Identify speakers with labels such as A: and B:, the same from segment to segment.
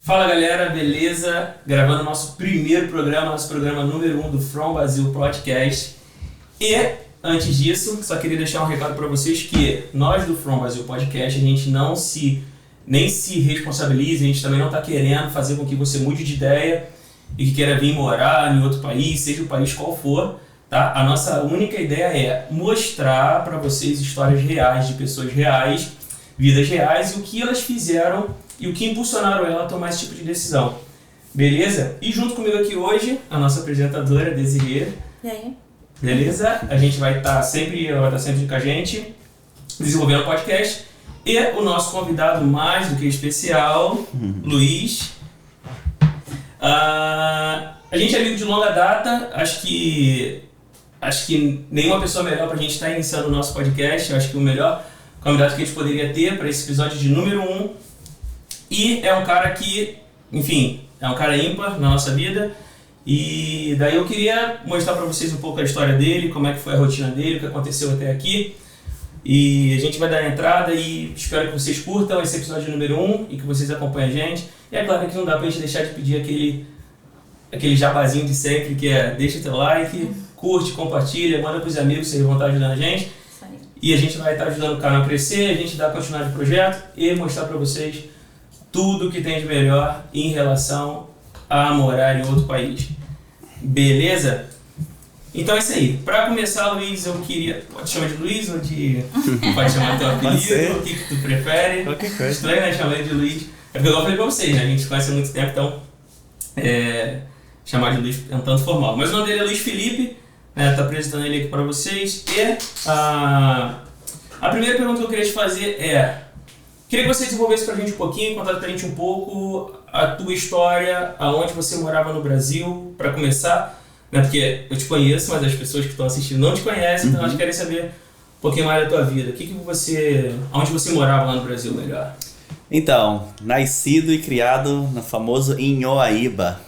A: Fala galera, beleza? Gravando nosso primeiro programa, nosso programa número 1 do From Brasil Podcast. E, antes disso, só queria deixar um recado para vocês que nós do From Brasil Podcast, a gente nem se responsabiliza, a gente também não está querendo fazer com que você mude de ideia e que queira vir morar em outro país, seja o país qual for, tá? A nossa única ideia é mostrar para vocês histórias reais de pessoas reais, vidas reais e o que elas fizeram e o que impulsionaram ela a tomar esse tipo de decisão. Beleza? E junto comigo aqui hoje, a nossa apresentadora, Desirê.
B: E aí?
A: Beleza? A gente vai estar sempre com a gente, desenvolvendo o podcast. E o nosso convidado mais do que especial, Luiz. A gente é amigo de longa data, acho que nenhuma pessoa melhor para a gente estar iniciando o nosso podcast. Eu acho que o melhor convidado que a gente poderia ter para esse episódio de número 1. E é um cara que, enfim, é um cara ímpar na nossa vida. E daí eu queria mostrar para vocês um pouco a história dele, como é que foi a rotina dele, o que aconteceu até aqui. E a gente vai dar a entrada e espero que vocês curtam esse episódio número 1 e que vocês acompanhem a gente. E é claro que não dá pra gente deixar de pedir aquele jabazinho de sempre, que é deixa teu like, curte, compartilha, manda pros amigos se vão estar ajudando a gente. E a gente vai estar ajudando o canal a crescer, a gente dar continuidade ao projeto e mostrar pra vocês tudo que tem de melhor em relação a morar em outro país. Beleza? Então é isso aí. Pra começar, Luiz, eu queria... Pode chamar de Luiz ou de... Pode chamar teu apelido, o que tu prefere?
C: Qualquer coisa.
A: Estranho, né? Chamar ele de Luiz. É porque eu falei pra vocês, né? A gente se conhece há muito tempo, então... chamar de Luiz é um tanto formal. Mas o nome dele é Luiz Felipe, né? Tá apresentando ele aqui pra vocês. E a primeira pergunta que eu queria te fazer é... Queria que você desenvolvesse pra gente um pouquinho, contasse pra gente um pouco a tua história, aonde você morava no Brasil, pra começar, né? Porque eu te conheço, mas as pessoas que estão assistindo não te conhecem, então elas querem saber um pouquinho mais da tua vida. Aonde você morava lá no Brasil melhor?
C: Então, nascido e criado no famoso Inhoaíba,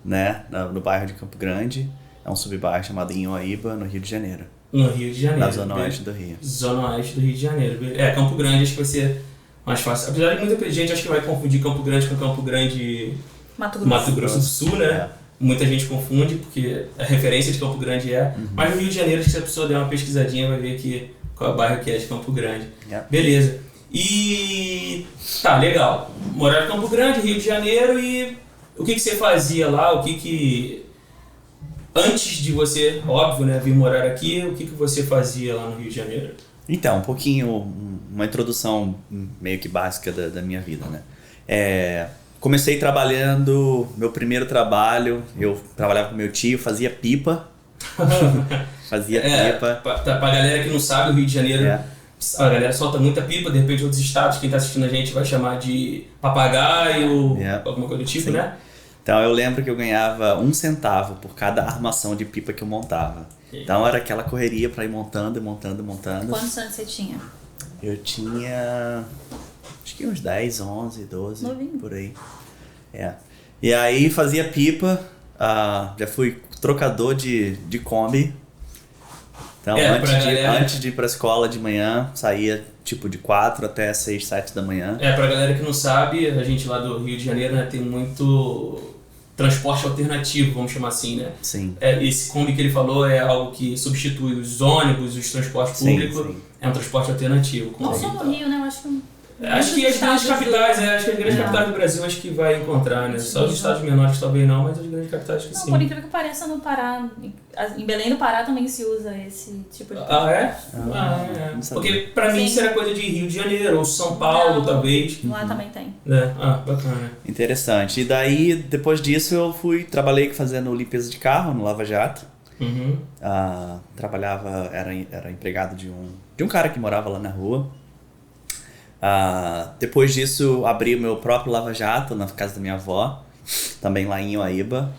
C: né? No bairro de Campo Grande. É um subbairro chamado Inhoaíba, no Rio de Janeiro.
A: No Rio de Janeiro.
C: Na zona oeste do Rio.
A: Zona oeste do Rio de Janeiro. Campo Grande acho que vai ser mais fácil. Apesar de muita gente acho que vai confundir Campo Grande com Campo Grande... Mato Grosso do Sul, né? É. Muita gente confunde, porque a referência de Campo Grande é... Mas no Rio de Janeiro, se a pessoa der uma pesquisadinha, vai ver qual é o bairro que é de Campo Grande. Beleza. E... Tá, legal. Morar em Campo Grande, Rio de Janeiro, e o que você fazia lá? Antes de você, óbvio, né, vir morar aqui, o que você fazia lá no Rio de Janeiro?
C: Então, uma introdução meio que básica da minha vida, né? Comecei trabalhando, meu primeiro trabalho, eu trabalhava com meu tio, fazia pipa. Pipa.
A: Pra galera que não sabe, o Rio de Janeiro, a galera solta muita pipa, de repente outros estados, quem tá assistindo a gente vai chamar de papagaio, alguma coisa do tipo, né?
C: Então eu lembro que eu ganhava 1 centavo por cada armação de pipa que eu montava. Então era aquela correria pra ir montando.
B: Quantos anos você tinha?
C: Eu tinha... acho que uns 10, 11, 12, novinho. Por aí. E aí fazia pipa, já fui trocador de Kombi. Então antes de ir pra escola de manhã, saía tipo de 4 até 6, 7 da manhã.
A: Pra galera que não sabe, a gente lá do Rio de Janeiro, né, tem muito transporte alternativo, vamos chamar assim, né?
C: Sim.
A: Esse Kombi que ele falou é algo que substitui os ônibus, os transportes públicos. Sim. É um transporte alternativo.
B: Não só no Rio, né? Eu acho que...
A: Acho que as grandes capitais, capitais do Brasil acho que vai encontrar, né? Só os estados menores talvez não, mas as grandes capitais que sim.
B: Por incrível que pareça, no Pará, em Belém do Pará também se usa esse tipo de...
A: É? Porque pra mim isso era coisa de Rio de Janeiro ou São Paulo, talvez.
B: Lá também tem.
A: Bacana.
C: Interessante. E daí, depois disso, eu trabalhei fazendo limpeza de carro no Lava Jato. Trabalhava, era empregado de um cara que morava lá na rua. Depois disso, abri o meu próprio Lava Jato na casa da minha avó, também lá em Inhoaíba.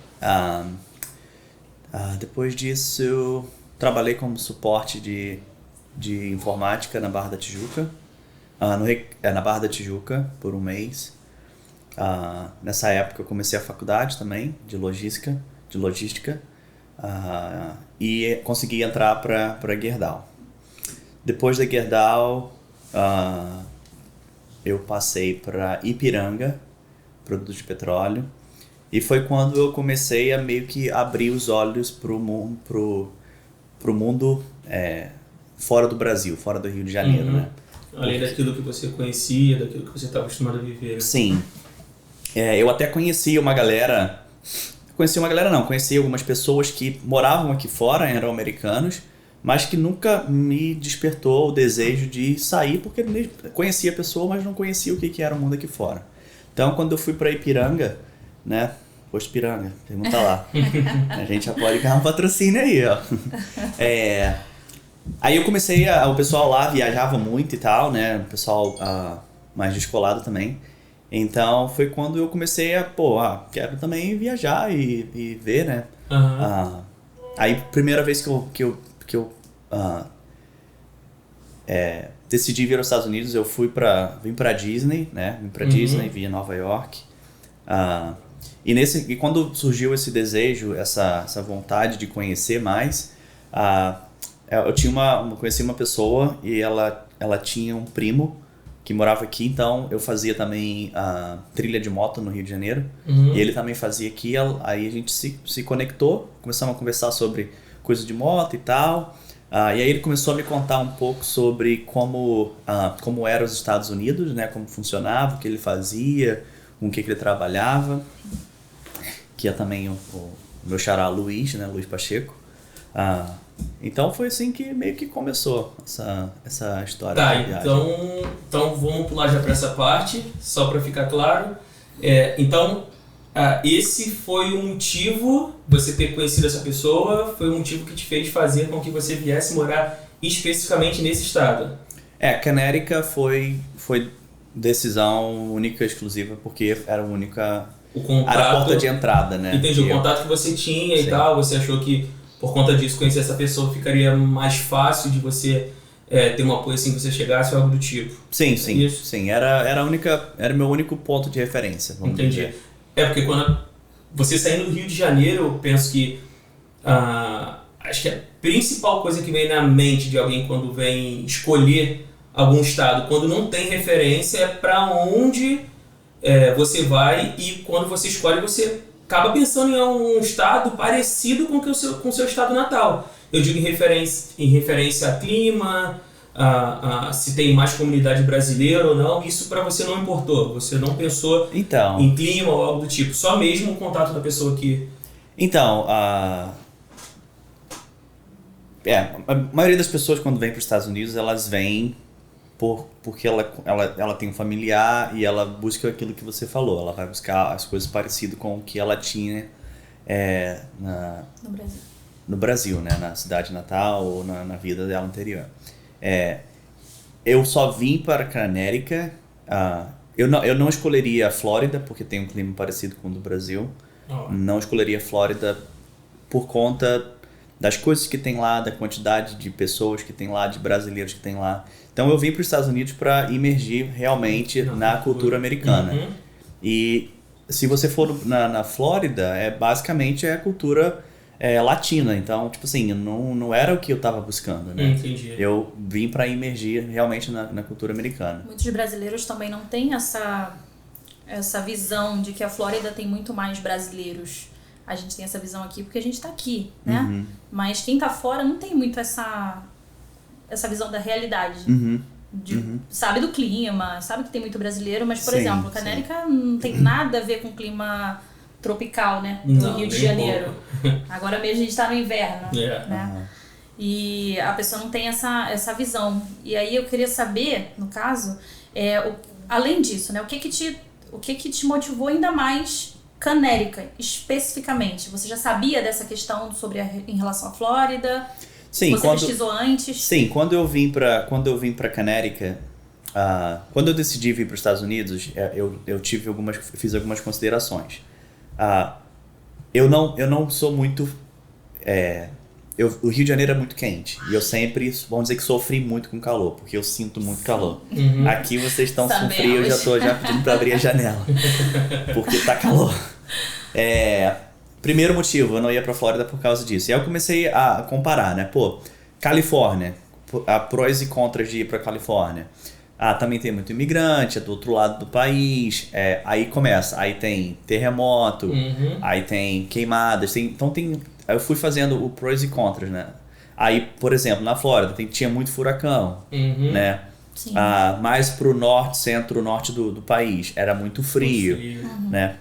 C: Depois disso, trabalhei como suporte de informática na Barra da Tijuca, na Barra da Tijuca por 1 mês. Nessa época eu comecei a faculdade também de logística, e consegui entrar para Gerdau. Depois da Gerdau, eu passei para Ipiranga produtos de petróleo. E foi quando eu comecei a meio que abrir os olhos pro mundo fora do Brasil, fora do Rio de Janeiro, né?
A: Além daquilo que você conhecia, daquilo que você estava acostumado a viver. Né?
C: Sim. Eu até conheci algumas pessoas que moravam aqui fora, eram americanos, mas que nunca me despertou o desejo de sair, porque eu conhecia a pessoa, mas não conhecia o que era o mundo aqui fora. Então, quando eu fui para Ipiranga, né? Posto Ipiranga, pergunta lá. A gente já pode ganhar um patrocínio aí, ó. Aí eu comecei o pessoal lá viajava muito e tal, né? O pessoal mais descolado também. Então foi quando eu comecei quero também viajar e ver, né? Aí primeira vez que eu decidi vir aos Estados Unidos, eu vim pra Disney, né? Vim pra Disney, vim a Nova York. E quando surgiu esse desejo, essa vontade de conhecer mais, eu conheci uma pessoa e ela tinha um primo que morava aqui, então eu fazia também trilha de moto no Rio de Janeiro, e ele também fazia aqui, aí a gente se conectou, começamos a conversar sobre coisas de moto e tal, e aí ele começou a me contar um pouco sobre como eram os Estados Unidos, né, como funcionava, o que ele fazia, com o que ele trabalhava, que é também o meu xará Luiz, né, Luiz Pacheco. Então foi assim que meio que começou essa história.
A: Tá,
C: da viagem.
A: então vamos pular já para essa parte, só para ficar claro. Então, esse foi o motivo, você ter conhecido essa pessoa, foi o motivo que te fez fazer com que você viesse morar especificamente nesse estado?
C: Connecticut foi decisão única e exclusiva, porque era a única... Era a porta de entrada, né?
A: Entendi, o contato que você tinha e tal, você achou que por conta disso, conhecer essa pessoa ficaria mais fácil de você ter um apoio assim que você chegasse ou algo do tipo.
C: Sim. Era meu único ponto de referência, vamos dizer.
A: Porque quando você saindo do Rio de Janeiro, eu penso que acho que a principal coisa que vem na mente de alguém quando vem escolher algum estado, quando não tem referência, é para onde você vai, e quando você escolhe, você acaba pensando em um estado parecido com o seu estado natal. Eu digo em referência a clima, se tem mais comunidade brasileira ou não. Isso para você não importou? Você não pensou em clima ou algo do tipo? Só mesmo o contato da pessoa aqui?
C: Então, a maioria das pessoas quando vem para os Estados Unidos, elas vêm porque ela tem um familiar e ela busca aquilo que você falou. Ela vai buscar as coisas parecidas com o que ela tinha no Brasil, né? Na cidade natal ou na vida dela anterior. Eu só vim para Connecticut. Eu não escolheria a Flórida porque tem um clima parecido com o do Brasil. Não escolheria a Flórida por conta das coisas que tem lá, da quantidade de pessoas que tem lá, de brasileiros que tem lá. Então eu vim para os Estados Unidos para imergir realmente na cultura americana. E se você for na Flórida, basicamente a cultura latina. Então, tipo assim, não era o que eu estava buscando, né?
A: Entendi.
C: Eu vim para imergir realmente na cultura americana.
B: Muitos brasileiros também não têm essa visão de que a Flórida tem muito mais brasileiros. A gente tem essa visão aqui porque a gente está aqui, né? Mas quem está fora não tem muito essa visão da realidade. Sabe do clima, sabe que tem muito brasileiro, mas, por exemplo, Connecticut não tem nada a ver com o clima tropical, né? Do Rio de Janeiro. Agora mesmo a gente está no inverno, né? E a pessoa não tem essa visão. E aí eu queria saber, no caso, além disso, né? O que que te motivou ainda mais Connecticut, especificamente? Você já sabia dessa questão em relação à Flórida?
C: Sim,
B: você pesquisou antes?
C: Sim, quando eu vim para Connecticut, quando eu decidi vir para os Estados Unidos, eu fiz algumas considerações. Eu não sou muito... o Rio de Janeiro é muito quente e eu sempre, vamos dizer que sofri muito com calor, porque eu sinto muito calor. Aqui vocês estão com frio, eu já estou pedindo para abrir a janela, porque tá calor. Primeiro motivo, eu não ia pra Flórida por causa disso. E aí eu comecei a comparar, né? Califórnia, prós e contras de ir pra Califórnia. também tem muito imigrante, é do outro lado do país, aí começa, aí tem terremoto, aí tem queimadas, aí eu fui fazendo o pros e contras, né? Aí, por exemplo, na Flórida tinha muito furacão, né?
B: Sim.
C: Mais pro norte, centro-norte do país, era muito frio, né?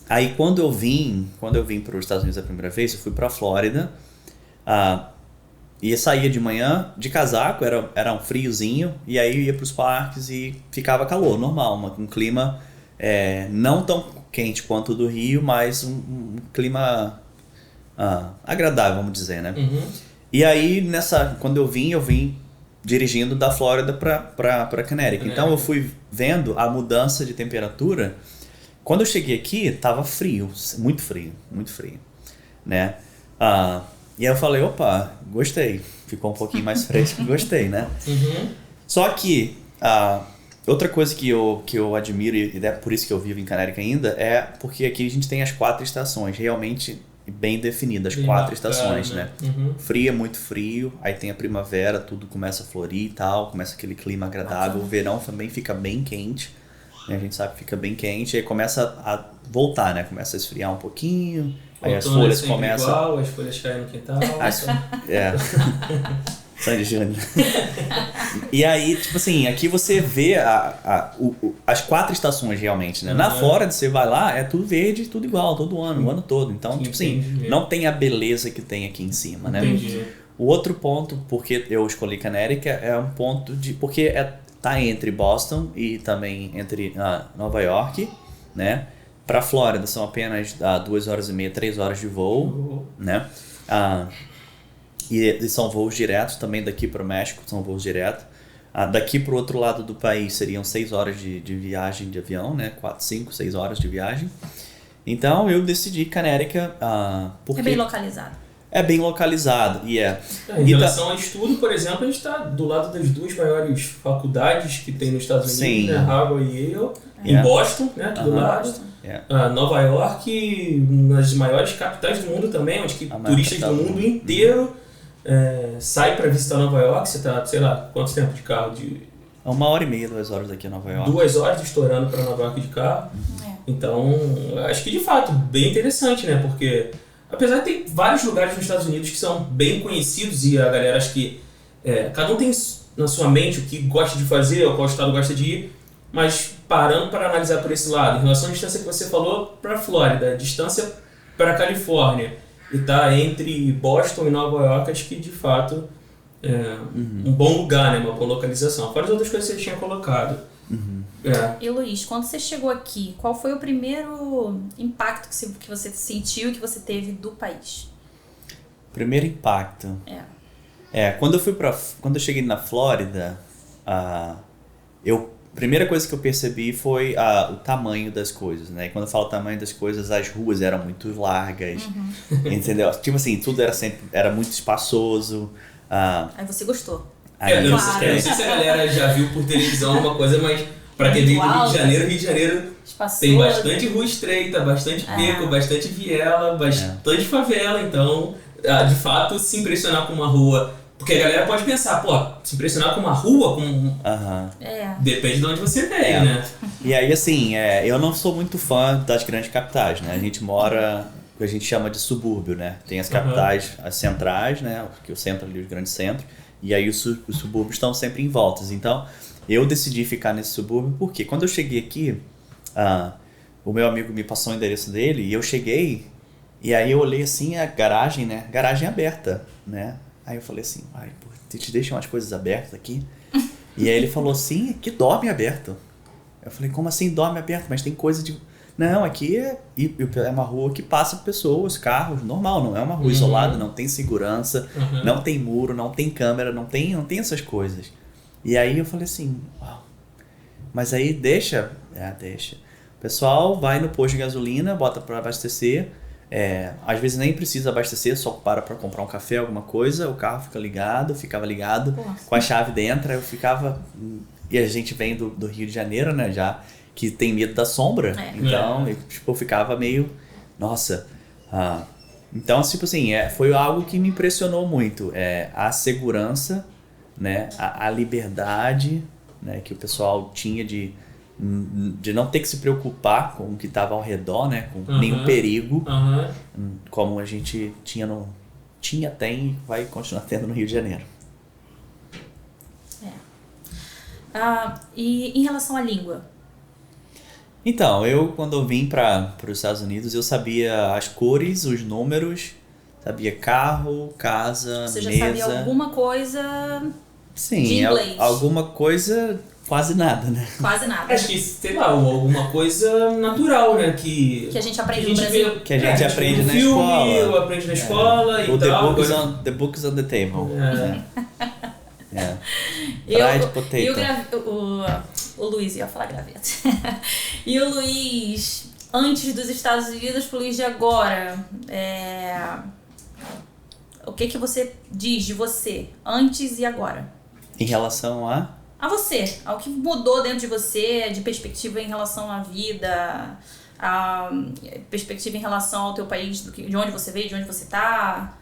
C: Aí quando eu vim para os Estados Unidos a primeira vez, eu fui para a Flórida, e saía de manhã de casaco, era um friozinho, e aí eu ia para os parques e ficava calor, normal, um clima não tão quente quanto o do Rio, mas um clima agradável, vamos dizer, né? E aí, quando eu vim dirigindo da Flórida para Connecticut. Então eu fui vendo a mudança de temperatura. Quando eu cheguei aqui, tava frio, muito frio, né? E aí eu falei, opa, gostei. Ficou um pouquinho mais fresco, gostei, né? Só que outra coisa que eu admiro, e é por isso que eu vivo em Connecticut ainda, é porque aqui a gente tem as 4 estações, realmente bem definidas, as 4 estações, né? Frio é muito frio, aí tem a primavera, tudo começa a florir e tal, começa aquele clima agradável. O verão também fica bem quente, né? A gente sabe que fica bem quente, aí começa a voltar, né? Começa a esfriar um pouquinho, aí as folhas começam...
A: igual, as folhas caem no quintal.
C: Sandy Júnior. E aí, tipo assim, aqui você vê as 4 estações realmente, né? Na Flórida, você vai lá, é tudo verde, tudo igual, todo ano, o ano todo. Então, tipo assim, não tem a beleza que tem aqui em cima, né?
A: Entendi.
C: O outro ponto, porque eu escolhi Connecticut, é um ponto porque tá entre Boston e também entre Nova York, né? Pra Flórida são apenas 2 horas e meia, 3 horas de voo, né? E são voos diretos também daqui para o México, são voos diretos. Daqui para o outro lado do país seriam 6 horas de viagem de avião, né? 4, 5, 6 horas de viagem. Então eu decidi Connecticut porque...
B: É bem localizado.
C: É bem localizado,
A: Em relação ao estudo, por exemplo, a gente está do lado das 2 maiores faculdades que tem nos Estados Unidos, né? Harvard e Yale, em Boston, né? Do lado. Nova York, uma das maiores capitais do mundo também, onde que turistas do mundo inteiro saem para visitar Nova York. Você tá, sei lá, quanto tempo de carro?
C: 1h30, 2 horas daqui a Nova York.
A: 2 horas estourando para Nova York de carro. Então, acho que de fato, bem interessante, né? Porque apesar de ter vários lugares nos Estados Unidos que são bem conhecidos e a galera, acho que cada um tem na sua mente o que gosta de fazer, ou qual estado gosta de ir, mas parando para analisar por esse lado, em relação à distância que você falou para a Flórida, a distância para a Califórnia, e tá entre Boston e Nova York, acho que de fato é um bom lugar, né? Uma boa localização. Fora as outras coisas que você tinha colocado.
B: E Luiz, quando você chegou aqui, qual foi o primeiro impacto que você sentiu, que você teve do país?
C: Primeiro impacto? Quando eu cheguei na Flórida, primeira coisa que eu percebi foi o tamanho das coisas, né? E quando eu falo tamanho das coisas, as ruas eram muito largas, entendeu? Tipo assim, tudo era muito espaçoso.
B: Aí você gostou.
A: Eu não sei se a galera já viu por televisão alguma coisa, mas pra quem veio do Rio de Janeiro
B: espaçoso,
A: tem bastante rua estreita, bastante beco, bastante viela, bastante favela. Então, de fato, se impressionar com uma rua... Porque a galera pode pensar, se impressionar com uma rua, depende de onde você veio, né?
C: E aí, assim, eu não sou muito fã das grandes capitais, né? A gente mora, o que a gente chama de subúrbio, né? Tem as capitais, as centrais, né? Que o centro ali, os grandes centros, e aí os subúrbios estão sempre em voltas. Então, eu decidi ficar nesse subúrbio porque quando eu cheguei aqui, o meu amigo me passou o endereço dele e eu cheguei, e aí eu olhei assim a garagem, né? Garagem aberta, né? Aí eu falei assim, te deixam as coisas abertas aqui? E aí ele falou assim, aqui dorme aberto. Eu falei, como assim dorme aberto? Mas tem coisa de... Não, aqui é uma rua que passa pessoas, carros, normal, não é uma rua isolada, não tem segurança, não tem muro, não tem câmera, não tem essas coisas. E aí eu falei assim, mas aí deixa. O pessoal vai no posto de gasolina, bota para abastecer, às vezes nem precisa abastecer, só para comprar um café, alguma coisa, o carro ficava ligado com a chave dentro, eu ficava... E a gente vem do Rio de Janeiro, né, já, que tem medo da sombra, então eu ficava meio... Nossa... Então, tipo assim, foi algo que me impressionou muito, a segurança, né, a liberdade, né, que o pessoal tinha de não ter que se preocupar com o que estava ao redor, né, com nenhum perigo, como a gente tem e vai continuar tendo no Rio de Janeiro.
B: E em relação à língua?
C: Então, quando eu vim para os Estados Unidos, eu sabia as cores, os números, sabia carro, casa,
B: Você
C: mesa.
B: já sabia alguma coisa de inglês?
C: Alguma coisa, quase nada, né?
B: Quase nada.
A: Acho que, sei lá, alguma coisa natural, né? Que
B: a gente aprende no Brasil.
C: Que a gente aprende na escola.
A: Aprende na escola e tal.
C: The book is on the table.
B: O Luiz ia falar graveto. E o Luiz, antes dos Estados Unidos, pro Luiz de agora, o que você diz de você, antes e agora?
C: Em relação a
B: você, ao que mudou dentro de você, de perspectiva em relação à vida, a perspectiva em relação ao teu país, de onde você veio, de onde você tá.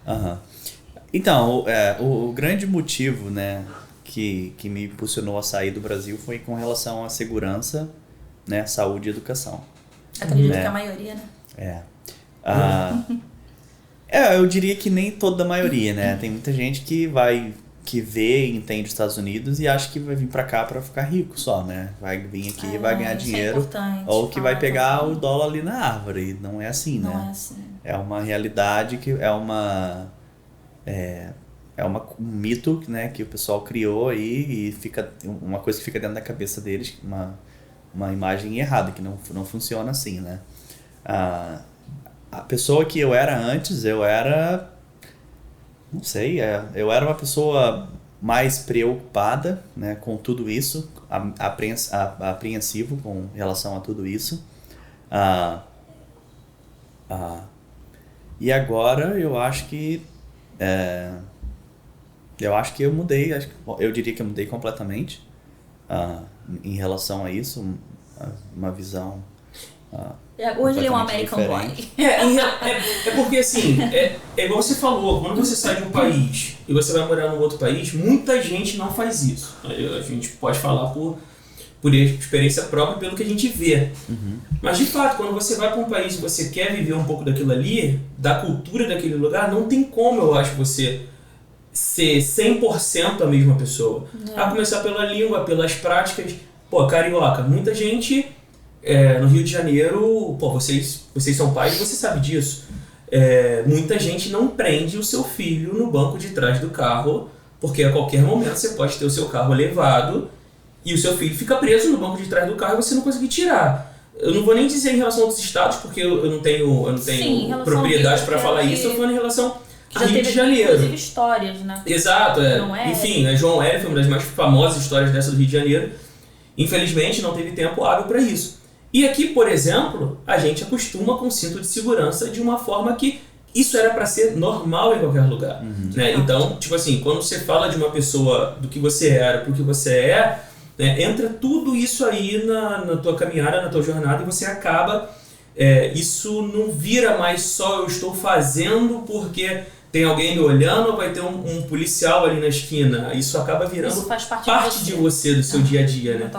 C: Então, o grande motivo, né, que me impulsionou a sair do Brasil foi com relação à segurança, né, saúde e educação.
B: Acredito que a maioria, né?
C: Eu diria que nem toda a maioria, né? Tem muita gente que vê e entende os Estados Unidos e acha que vai vir pra cá pra ficar rico só, né? Vai vir aqui e vai ganhar dinheiro. Ou que vai pegar o dólar ali na árvore. Não é assim, né?
B: Não é assim.
C: É uma realidade que um mito, né, que o pessoal criou aí e fica uma coisa que fica dentro da cabeça deles, uma imagem errada, que não funciona assim, né? A pessoa que eu era antes, eu era uma pessoa mais preocupada, né, com tudo isso, apreensivo com relação a tudo isso. E agora eu acho que eu mudei, eu diria que eu mudei completamente em relação a isso, uma visão.
B: Hoje ele é um American Boy.
A: É porque assim, é igual você falou, quando você sai de um país e você vai morar num outro país, muita gente não faz isso. A gente pode falar por experiência própria, pelo que a gente vê. Mas de fato, quando você vai para um país e você quer viver um pouco daquilo ali, da cultura daquele lugar, não tem como, eu acho, você ser 100% a mesma pessoa. A começar pela língua, pelas práticas. Carioca, muita gente no Rio de Janeiro, vocês são pais, você sabe disso. Muita gente não prende o seu filho no banco de trás do carro, porque a qualquer momento você pode ter o seu carro levado e o seu filho fica preso no banco de trás do carro e você não consegue tirar. Eu não vou nem dizer em relação a outros estados, porque eu não tenho propriedade para falar isso, eu tô falando em relação a Rio de Janeiro.
B: Inclusive histórias, né?
A: Exato, enfim, João Hélio foi uma das mais famosas histórias dessa do Rio de Janeiro. Infelizmente não teve tempo hábil para isso. E aqui, por exemplo, a gente acostuma com cinto de segurança de uma forma que isso era para ser normal em qualquer lugar. Né? Então, tipo assim, quando você fala de uma pessoa, do que você era para o que você é, né, entra tudo isso aí na tua caminhada, na tua jornada, e você acaba... isso não vira mais só eu estou fazendo porque tem alguém me olhando ou vai ter um policial ali na esquina. Isso acaba virando parte de você, do seu dia a dia, né?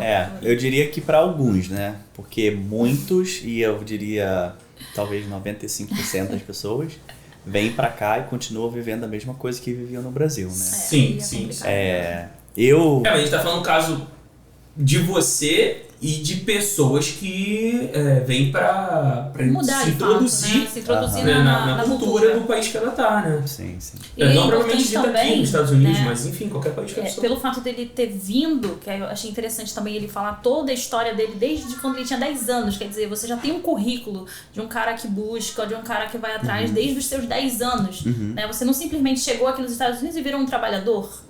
C: Eu diria que para alguns, né? Porque muitos, e eu diria talvez 95% das pessoas, vêm para cá e continuam vivendo a mesma coisa que viviam no Brasil, né?
A: Sim.
B: Mas
A: a gente tá falando um caso de você e de pessoas que vêm para se introduzir, na cultura do país que ela tá, né?
C: Sim.
A: Não provavelmente vindo aqui nos Estados Unidos, mas enfim, qualquer país que a pessoa...
B: Pelo fato dele ter vindo, que eu achei interessante também ele falar toda a história dele desde quando ele tinha 10 anos, quer dizer, você já tem um currículo de um cara que busca, de um cara que vai atrás desde os seus 10 anos, né? Você não simplesmente chegou aqui nos Estados Unidos e virou um trabalhador.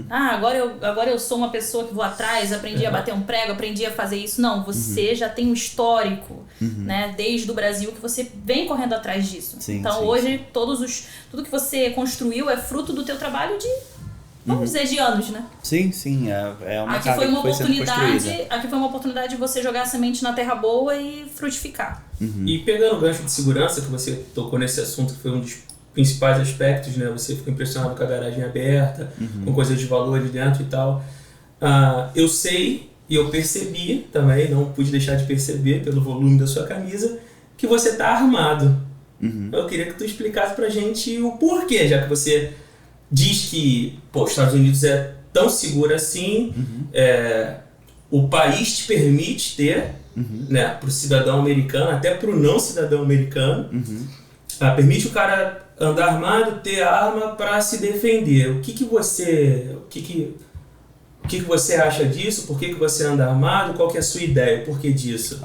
B: Agora eu sou uma pessoa que vou atrás, aprendi a bater um prego, aprendi a fazer isso. Não, você já tem um histórico, né, desde o Brasil, que você vem correndo atrás disso. Hoje, tudo que você construiu é fruto do teu trabalho de, vamos dizer, de anos, né?
C: Sim, é uma casa que foi sendo construída.
B: Aqui foi uma oportunidade de você jogar a semente na terra boa e frutificar.
A: E pegando o gancho de segurança, que você tocou nesse assunto, que foi um dos principais aspectos, né? Você fica impressionado com a garagem aberta, com coisas de valor ali dentro e tal. eu sei e eu percebi também, não pude deixar de perceber pelo volume da sua camisa, que você tá armado. Eu queria que tu explicasse pra gente o porquê, já que você diz que os Estados Unidos é tão seguro assim, o país te permite ter, né, pro cidadão americano, até pro não cidadão americano, permite o cara andar armado, ter arma para se defender. O que você acha disso? Por que você anda armado? Qual que é a sua ideia? Por que disso?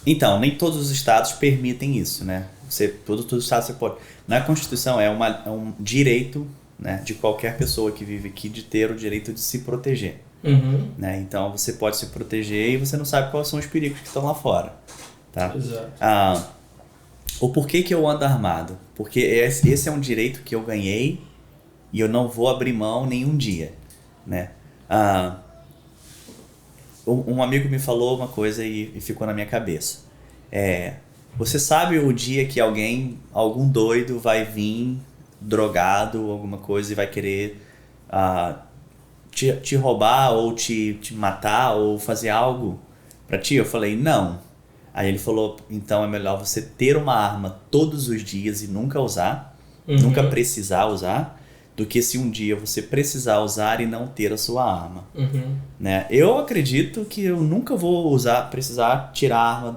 C: Então, nem todos os estados permitem isso, né? Todos os estados você pode... Na Constituição é um direito, né, de qualquer pessoa que vive aqui de ter o direito de se proteger. Né? Então você pode se proteger e você não sabe quais são os perigos que estão lá fora. Tá?
A: Exato.
C: O porquê que eu ando armado? Porque esse é um direito que eu ganhei e eu não vou abrir mão nenhum dia. Né? Um amigo me falou uma coisa e ficou na minha cabeça. Você sabe o dia que algum doido vai vir drogado, alguma coisa, e vai querer te roubar ou te matar ou fazer algo pra ti? Eu falei, não. Aí ele falou, então é melhor você ter uma arma todos os dias e nunca usar, nunca precisar usar, do que se um dia você precisar usar e não ter a sua arma. Né? Eu acredito que eu nunca vou precisar tirar a arma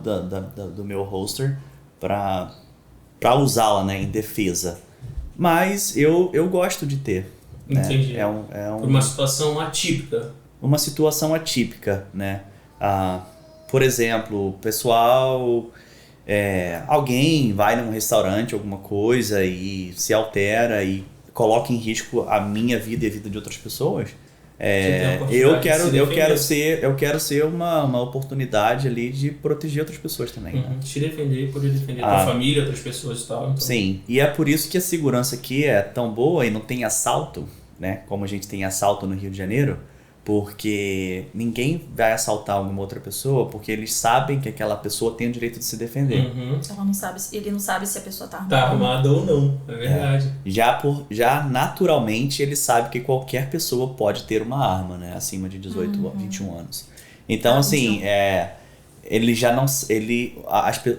C: do meu holster pra usá-la, né, em defesa. Mas eu gosto de ter.
A: Entendi.
C: Né?
A: Por uma situação atípica.
C: Uma situação atípica, né? Por exemplo, pessoal... alguém vai num restaurante, alguma coisa, e se altera e coloca em risco a minha vida e a vida de outras pessoas. Eu quero ser uma oportunidade ali de proteger outras pessoas também. Né?
A: Te defender e poder defender a tua família, outras pessoas e tal. Então.
C: Sim, e é por isso que a segurança aqui é tão boa e não tem assalto, né? Como a gente tem assalto no Rio de Janeiro, porque ninguém vai assaltar alguma outra pessoa porque eles sabem que aquela pessoa tem o direito de se defender.
B: Ele não sabe se a pessoa tá armada.
A: Tá armada ou não, é verdade.
C: Já naturalmente ele sabe que qualquer pessoa pode ter uma arma, né? Acima de 18 ou 21 anos. Então, assim,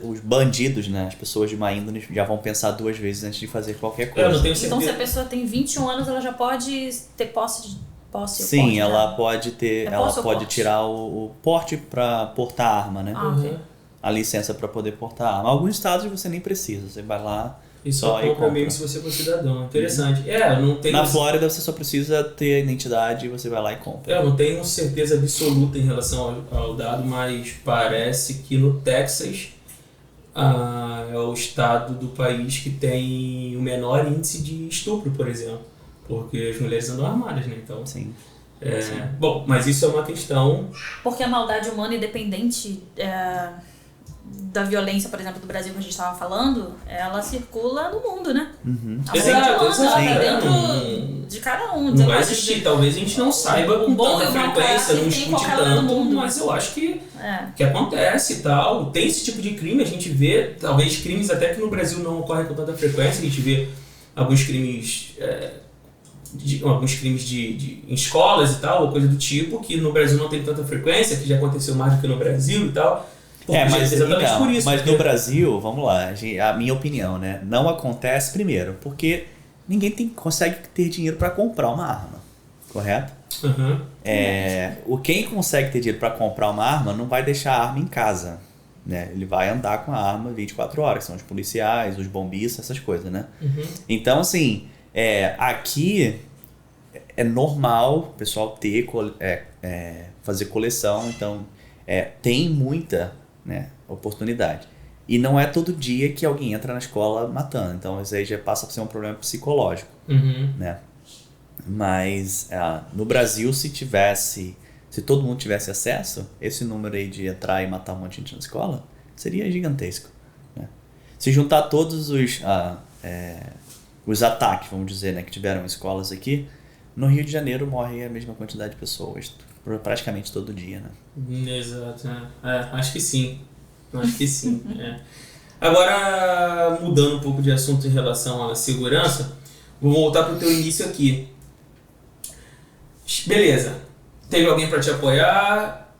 C: os bandidos, né? As pessoas de má índole já vão pensar duas vezes antes de fazer qualquer coisa.
A: Eu não tenho certeza.
B: Então, se a pessoa tem 21 anos, ela já pode ter posse de...
C: Sim, ela pode ter, tirar o porte para portar arma, né?
B: Okay.
C: A licença para poder portar arma. Alguns estados você nem precisa, você vai lá
A: e só compra mesmo se você for cidadão. Interessante. Não tenho...
C: Na Flórida você só precisa ter a identidade e você vai lá e compra.
A: Eu não tenho certeza absoluta em relação ao dado, mas parece que no Texas é o estado do país que tem o menor índice de estupro, por exemplo. Porque as mulheres andam armadas, né? Então,
C: sim.
A: Bom, mas isso é uma questão...
B: Porque a maldade humana, independente da violência, por exemplo, do Brasil que a gente estava falando, ela circula no mundo, né?
A: Exato.
B: Ela tá dentro de cada um.
A: Não vai existir. Talvez a gente não saiba com tanta frequência, não escute tanto, mas eu acho que acontece e tal. Tem esse tipo de crime, a gente vê, talvez crimes até que no Brasil não ocorrem com tanta frequência, a gente vê alguns crimes... em escolas e tal, ou coisa do tipo, que no Brasil não tem tanta frequência, que já aconteceu mais do que no Brasil e tal.
C: Mas no Brasil, vamos lá, a minha opinião, né? Não acontece primeiro, porque ninguém consegue ter dinheiro para comprar uma arma, correto? Quem consegue ter dinheiro para comprar uma arma não vai deixar a arma em casa, né? Ele vai andar com a arma 24 horas, são os policiais, os bombistas, essas coisas, né? Então, assim... aqui é normal o pessoal fazer coleção, então tem muita, né, oportunidade. E não é todo dia que alguém entra na escola matando, então isso aí já passa a ser um problema psicológico. Né? Mas no Brasil, se todo mundo tivesse acesso, esse número aí de entrar e matar um monte de gente na escola seria gigantesco. Né? Se juntar todos os ataques, vamos dizer, né, que tiveram escolas aqui, no Rio de Janeiro morre a mesma quantidade de pessoas, praticamente todo dia, né?
A: Exato, acho que sim. Agora, mudando um pouco de assunto em relação à segurança, vou voltar para o teu início aqui. beleza, teve alguém para te apoiar,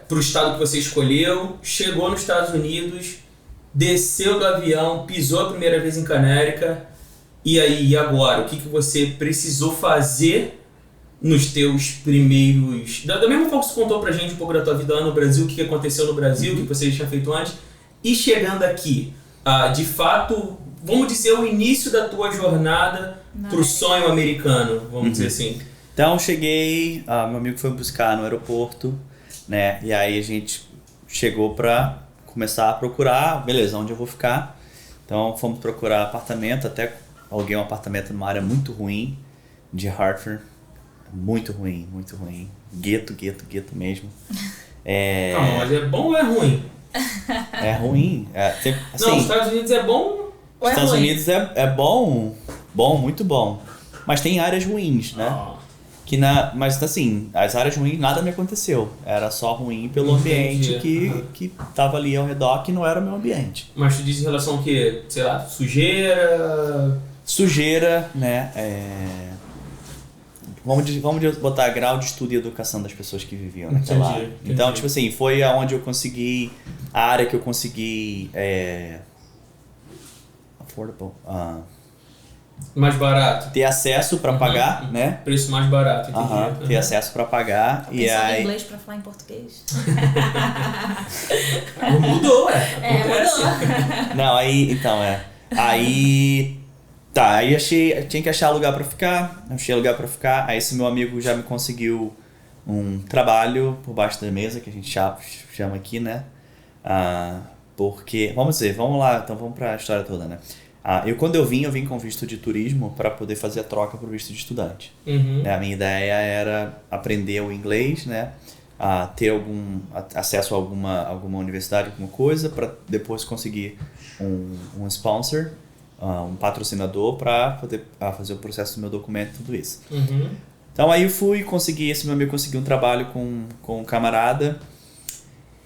A: pro estado que você escolheu, chegou nos Estados Unidos, desceu do avião, pisou a primeira vez em Canérica, e aí, e agora? O que você precisou fazer nos teus primeiros... Da mesma forma que você contou pra gente um pouco da tua vida lá no Brasil, o que aconteceu no Brasil, o que você já tinha feito antes, e chegando aqui, de fato, vamos dizer, o início da tua jornada pro sonho americano, vamos dizer assim.
C: Então, cheguei, meu amigo foi me buscar no aeroporto, né, e aí a gente chegou pra começar a procurar, beleza, onde eu vou ficar. Então, fomos procurar apartamento, até aluguei um apartamento numa área muito ruim de Hartford. Muito ruim, muito ruim. Gueto mesmo.
A: Não, mas é bom ou é ruim?
C: É ruim. Assim,
A: não, os Estados Unidos é bom ou é ruim? Os
C: Estados Unidos é bom, muito bom. Mas tem áreas ruins, né? Mas assim, as áreas ruins nada me aconteceu. Era só ruim pelo ambiente que tava ali ao redor, que não era o meu ambiente.
A: Mas tu diz em relação ao quê? Sei lá, sujeira?
C: Sujeira, né? Vamos botar grau de estudo e educação das pessoas que viviam naquela área.
A: Entendi.
C: Então, tipo assim, foi aonde eu consegui, a área que eu consegui affordable,
A: mais barato.
C: ter acesso para pagar, né?
A: Preço mais barato, entendi.
C: Ter acesso para pagar.
B: E aí... inglês para falar em português?
A: Mudou, acontece.
B: Mudou.
C: Não, aí tinha que achar lugar pra ficar, achei lugar pra ficar, aí esse meu amigo já me conseguiu um trabalho por baixo da mesa, que a gente chama aqui, né? Porque, vamos lá, então vamos pra história toda, né? Quando eu vim com visto de turismo para poder fazer a troca pro visto de estudante. A minha ideia era aprender o inglês, né? Ter acesso a alguma universidade, alguma coisa, para depois conseguir um sponsor, um patrocinador para poder fazer o processo do meu documento e tudo isso. Então aí eu esse meu amigo conseguiu um trabalho com um camarada,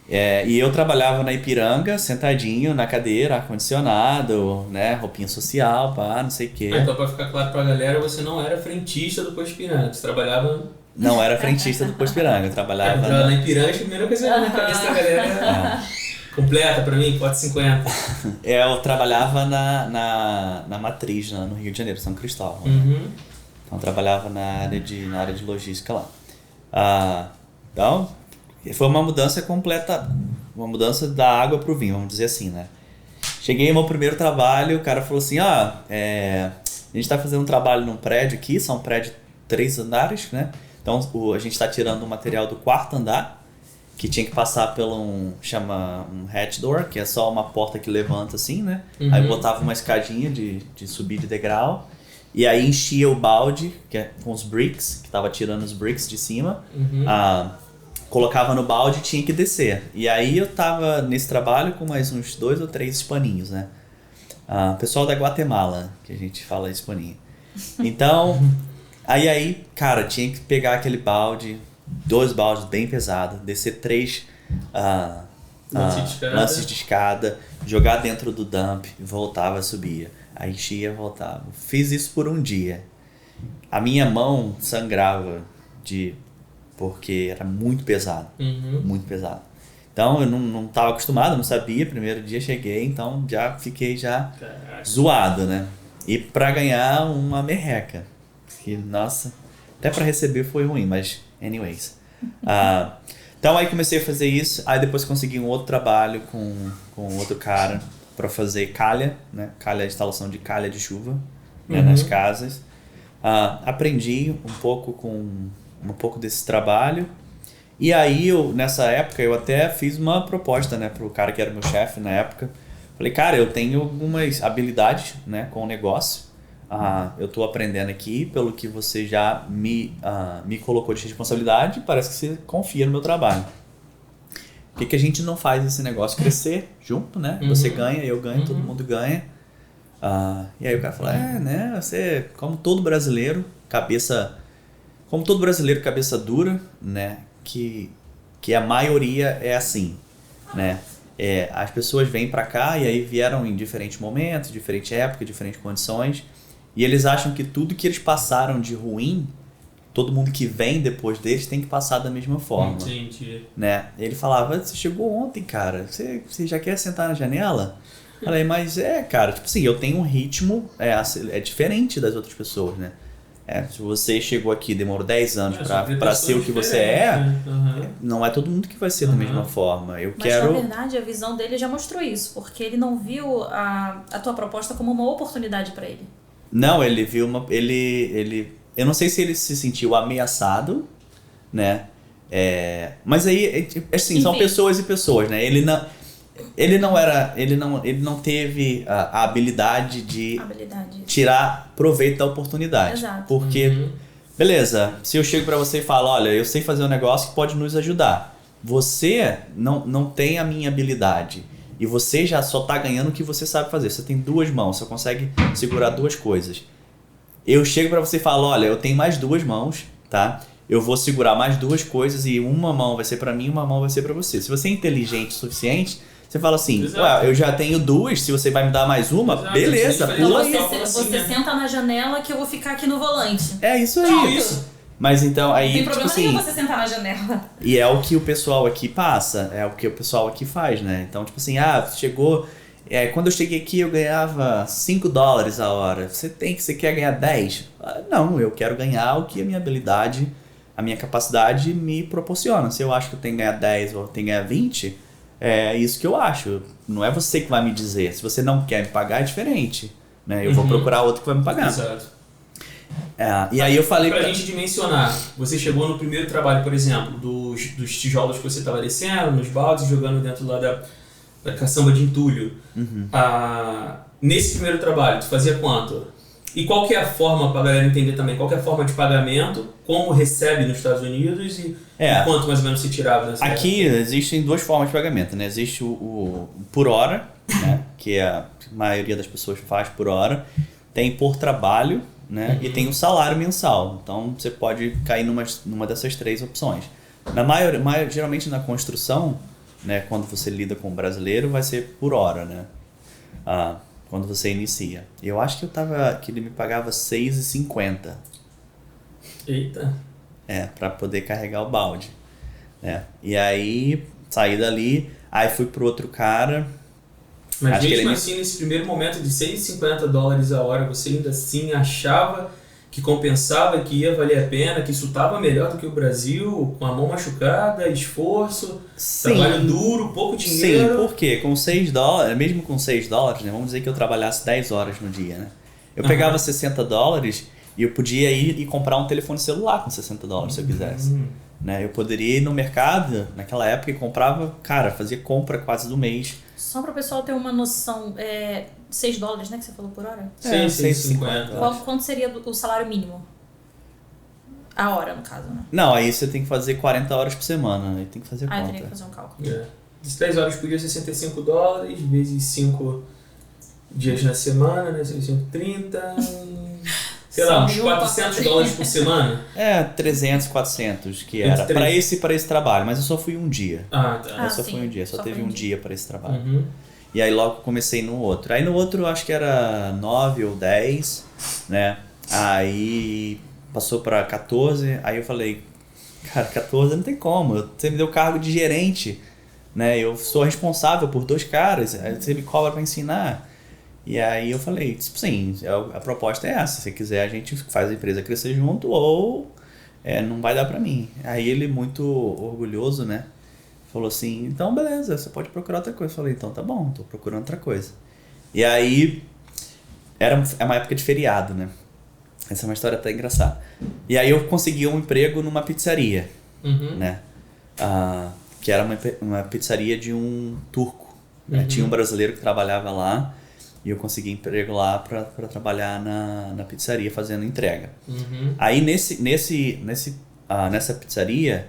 C: e eu trabalhava na Ipiranga, sentadinho na cadeira, ar-condicionado, né, roupinha social, não sei o quê.
A: Então, para ficar claro pra galera, você não era frentista do Posto Ipiranga, você trabalhava...
C: Não era frentista do Posto Ipiranga, eu trabalhava...
A: na Ipiranga, a primeira coisa que eu na cabeça da galera completa pra mim, 4,50.
C: Eu trabalhava na Matriz, no Rio de Janeiro, São Cristóvão. Então eu trabalhava na área de logística lá. Então, foi uma mudança completa, uma mudança da água pro vinho, vamos dizer assim, né? Cheguei no meu primeiro trabalho, o cara falou assim, a gente tá fazendo um trabalho num prédio aqui, são um prédio 3 andares, né? Então a gente tá tirando o material do 4º andar, que tinha que passar pelo um hatch door, que é só uma porta que levanta assim, né? Aí botava uma escadinha de subir de degrau, e aí enchia o balde, com os bricks, que tava tirando os bricks de cima, colocava no balde e tinha que descer. E aí eu tava nesse trabalho com mais uns 2 ou 3 hispaninhos, né? Pessoal da Guatemala, que a gente fala hispaninho. Então, aí, cara, tinha que pegar aquele balde, 2 baldes bem pesados, descer 3 lances de escada, jogar dentro do dump, voltava, subia. Aí enchia, voltava. Fiz isso por um dia. A minha mão sangrava porque era muito pesado. Muito pesado. Então eu não estava acostumado, não sabia. Primeiro dia cheguei, então já fiquei zoado, né? E para ganhar uma merreca. Que, nossa, até para receber foi ruim, mas anyways. Então aí comecei a fazer isso. Aí depois consegui um outro trabalho com outro cara para fazer calha, né? Calha, instalação de calha de chuva, né? Nas casas. Aprendi um pouco desse trabalho. E aí, nessa época, eu até fiz uma proposta, né, pro cara que era meu chefe na época. Falei, cara, eu tenho algumas habilidades, né, com o negócio. Eu tô aprendendo aqui, pelo que você já me colocou de responsabilidade, parece que você confia no meu trabalho. Por que a gente não faz esse negócio crescer junto, né? Você ganha, eu ganho, todo mundo ganha. E aí o cara falou, né, você, como todo brasileiro, cabeça dura, né, que a maioria é assim, né, as pessoas vêm pra cá e aí vieram em diferentes momentos, diferentes épocas, diferentes condições, e eles acham que tudo que eles passaram de ruim todo mundo que vem depois deles tem que passar da mesma forma.
A: Entendi.
C: Né? Ele falava, você chegou ontem, cara, você já quer sentar na janela? Falei, mas cara, tipo assim, eu tenho um ritmo diferente das outras pessoas, né? Se você chegou aqui, demorou 10 anos pra ser o que você não é todo mundo que vai ser da mesma forma.
B: Mas na verdade a visão dele já mostrou isso, porque ele não viu a tua proposta como uma oportunidade para ele.
C: Não, ele viu eu não sei se ele se sentiu ameaçado, né? Mas aí, assim, são pessoas e pessoas, né? Ele não teve a habilidade de tirar proveito da oportunidade.
B: Exato.
C: Porque, beleza, se eu chego pra você e falo, olha, eu sei fazer um negócio que pode nos ajudar. Você não tem a minha habilidade. E você já só tá ganhando o que você sabe fazer. Você tem 2 mãos, você consegue segurar 2 coisas. Eu chego pra você e falo, olha, eu tenho mais 2 mãos, tá? Eu vou segurar mais 2 coisas e uma mão vai ser pra mim e uma mão vai ser pra você. Se você é inteligente o suficiente, você fala assim, ué, eu já tenho 2, se você vai me dar mais uma, beleza, pula aí.
B: Você senta na janela que eu vou ficar aqui no volante.
C: É isso aí. Mas então aí,
B: não tem problema
C: tipo
B: nenhum
C: assim,
B: você sentar na janela.
C: E é o que o pessoal aqui passa, é o que o pessoal aqui faz, né? Então, tipo assim, chegou... quando eu cheguei aqui eu ganhava $5 a hora. Você quer ganhar 10? Não, eu quero ganhar o que a minha habilidade, a minha capacidade me proporciona. Se eu acho que eu tenho que ganhar 10 ou eu tenho que ganhar 20, é isso que eu acho. Não é você que vai me dizer. Se você não quer me pagar, é diferente, né? Eu vou procurar outro que vai me pagar.
A: Exato.
C: E aí eu falei
A: pra gente dimensionar, você chegou no primeiro trabalho, por exemplo, dos tijolos que você estava descendo, nos baldes, jogando dentro lá da caçamba de entulho. Nesse primeiro trabalho, tu fazia quanto? E qual que é a forma, pra galera entender também, qual que é a forma de pagamento, como recebe nos Estados Unidos e quanto mais ou menos se tirava nessa
C: Aqui existem 2 formas de pagamento, né? Existe o por hora, né? Que a maioria das pessoas faz por hora. Tem por trabalho, né? E tem o salário mensal. Então você pode cair numa dessas 3 opções. Geralmente na construção, né? Quando você lida com um brasileiro, vai ser por hora, né? Quando você inicia. Eu acho que ele me pagava R$6,50.
A: Eita!
C: Pra poder carregar o balde. E aí, saí dali, aí fui pro outro cara.
A: Mas mesmo assim, nesse primeiro momento de $150 a hora, você ainda assim achava que compensava, que ia valer a pena, que isso estava melhor do que o Brasil, com a mão machucada, esforço, trabalho duro, pouco dinheiro.
C: Sim, porque com $6, mesmo com $6, né, vamos dizer que eu trabalhasse 10 horas no dia, né? Eu pegava $60 e eu podia ir e comprar um telefone celular com $60 se eu quisesse. Né? Eu poderia ir no mercado, naquela época, e comprava, fazia compra quase do mês.
B: Só para o pessoal ter uma noção, $6, né, que você falou por hora?
A: $6,50.
B: Quanto seria o salário mínimo? A hora, no caso, né?
C: Não, aí você tem que fazer 40 horas por semana, aí tem que fazer conta.
B: Eu teria que fazer um cálculo.
A: De 3 horas por dia, $65, vezes 5 dias na semana, né, 30... Sei lá, uns $400 por semana?
C: 300, 400 que era. Para esse
A: trabalho,
C: mas eu só fui um dia.
A: Eu
C: só fui um dia, só teve um dia para esse trabalho. E aí logo comecei no outro. Aí no outro eu acho que era 9 ou 10, né? Aí passou para 14, aí eu falei, 14 não tem como, você me deu cargo de gerente, né? Eu sou responsável por 2 caras, aí você me cobra para ensinar. E aí eu falei, tipo assim, a proposta é essa, se você quiser a gente faz a empresa crescer junto ou não vai dar pra mim. Aí ele, muito orgulhoso, né, falou assim, então beleza, você pode procurar outra coisa. Eu falei, então tá bom, tô procurando outra coisa. E aí, é uma época de feriado, né, essa é uma história até engraçada. E aí eu consegui um emprego numa pizzaria, né, que era uma pizzaria de um turco, né? Tinha um brasileiro que trabalhava lá. E eu consegui emprego lá para trabalhar na pizzaria fazendo entrega. Aí nessa pizzaria,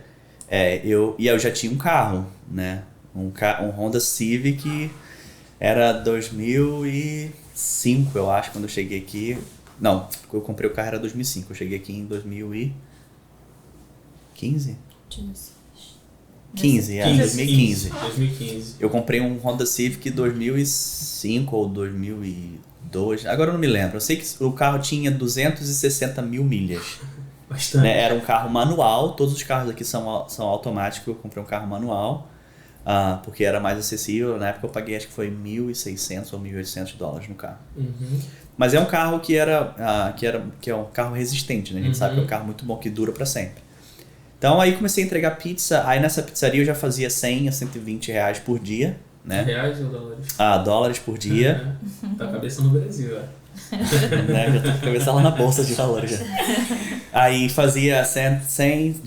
C: eu já tinha um carro, né? Um Honda Civic, era 2005, eu acho, quando eu cheguei aqui. Não, eu comprei o carro era 2005, eu cheguei aqui em 2015? 2015. Eu comprei um Honda Civic 2005 ou 2002, agora eu não me lembro. Eu sei que o carro tinha 260 mil milhas.
A: Bastante.
C: Né? Era um carro manual, todos os carros aqui são automáticos, eu comprei um carro manual, porque era mais acessível. Na época eu paguei, acho que foi $1.600 ou $1.800 no carro. Mas é um carro que é um carro resistente, né? A gente sabe que é um carro muito bom, que dura para sempre. Então aí comecei a entregar pizza, aí nessa pizzaria eu já fazia 100 a 120 reais por dia, né?
A: Reais ou dólares?
C: Dólares por dia.
A: Tá a cabeça no Brasil,
C: né? Já tô com a cabeça lá na bolsa de valores já. Aí fazia 100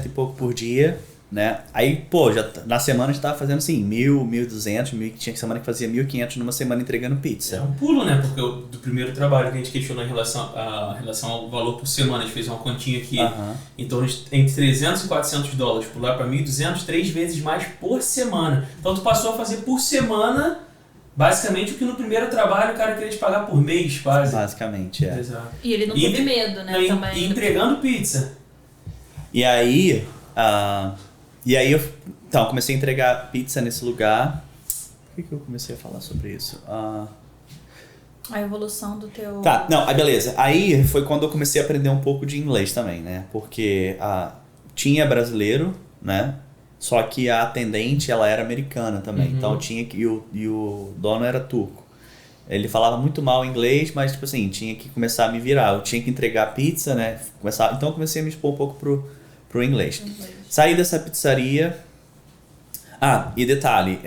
C: e pouco por dia, né? Aí, pô, na semana já tava fazendo assim, 1.000, 1.200, tinha semana que fazia 1.500 numa semana entregando pizza.
A: É um pulo, né? Porque do primeiro trabalho que a gente questionou em relação ao valor por semana, a gente fez uma continha aqui em torno de entre $300 e $400, pular para 1.200, 3 vezes mais por semana. Então tu passou a fazer por semana basicamente o que no primeiro trabalho o cara queria te pagar por mês, quase.
C: Basicamente, é.
A: Exato.
B: E ele não teve medo, né? Também.
A: E entregando pizza.
C: E aí eu comecei a entregar pizza nesse lugar. Por que eu comecei a falar sobre isso?
B: A evolução do teu...
C: Tá, não, aí beleza. Aí foi quando eu comecei a aprender um pouco de inglês também, né? Porque tinha brasileiro, né? Só que a atendente, ela era americana também. Então tinha que... E o dono era turco. Ele falava muito mal inglês, mas tipo assim, tinha que começar a me virar. Eu tinha que entregar pizza, né? Então eu comecei a me expor um pouco pro inglês. Saí dessa pizzaria... e detalhe,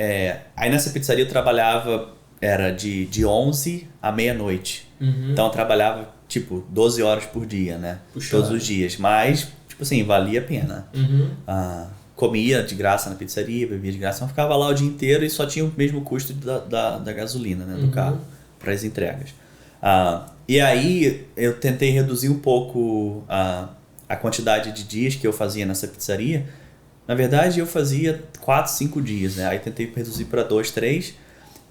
C: aí nessa pizzaria eu trabalhava, era de 11 à meia-noite. Então eu trabalhava, tipo, 12 horas por dia, né?
A: Puxado.
C: Todos os dias. Mas, tipo assim, valia a pena. Comia de graça na pizzaria, bebia de graça. Mas ficava lá o dia inteiro e só tinha o mesmo custo da gasolina, né? Do carro, para as entregas. E aí eu tentei reduzir um pouco a quantidade de dias que eu fazia nessa pizzaria. Na verdade, eu fazia 4, 5 dias, né? Aí tentei reduzir para 2, 3.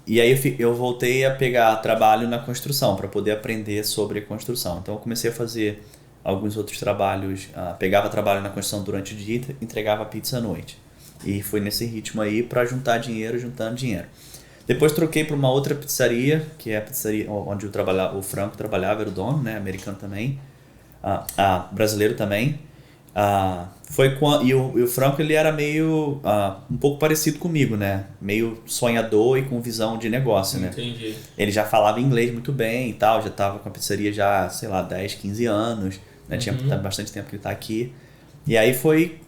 C: E aí eu voltei a pegar trabalho na construção, para poder aprender sobre a construção. Então eu comecei a fazer alguns outros trabalhos. Pegava trabalho na construção durante o dia e entregava pizza à noite. E foi nesse ritmo aí para juntando dinheiro. Depois troquei para uma outra pizzaria, que é a pizzaria onde o Franco trabalhava, era o dono, né? Americano também. Brasileiro também. E o Franco, ele era meio um pouco parecido comigo, né? Meio sonhador e com visão de negócio, né?
A: Entendi.
C: Ele já falava inglês muito bem e tal, já estava com a pizzaria já, sei lá, 10, 15 anos, né? Tinha bastante tempo que ele tá aqui. E aí foi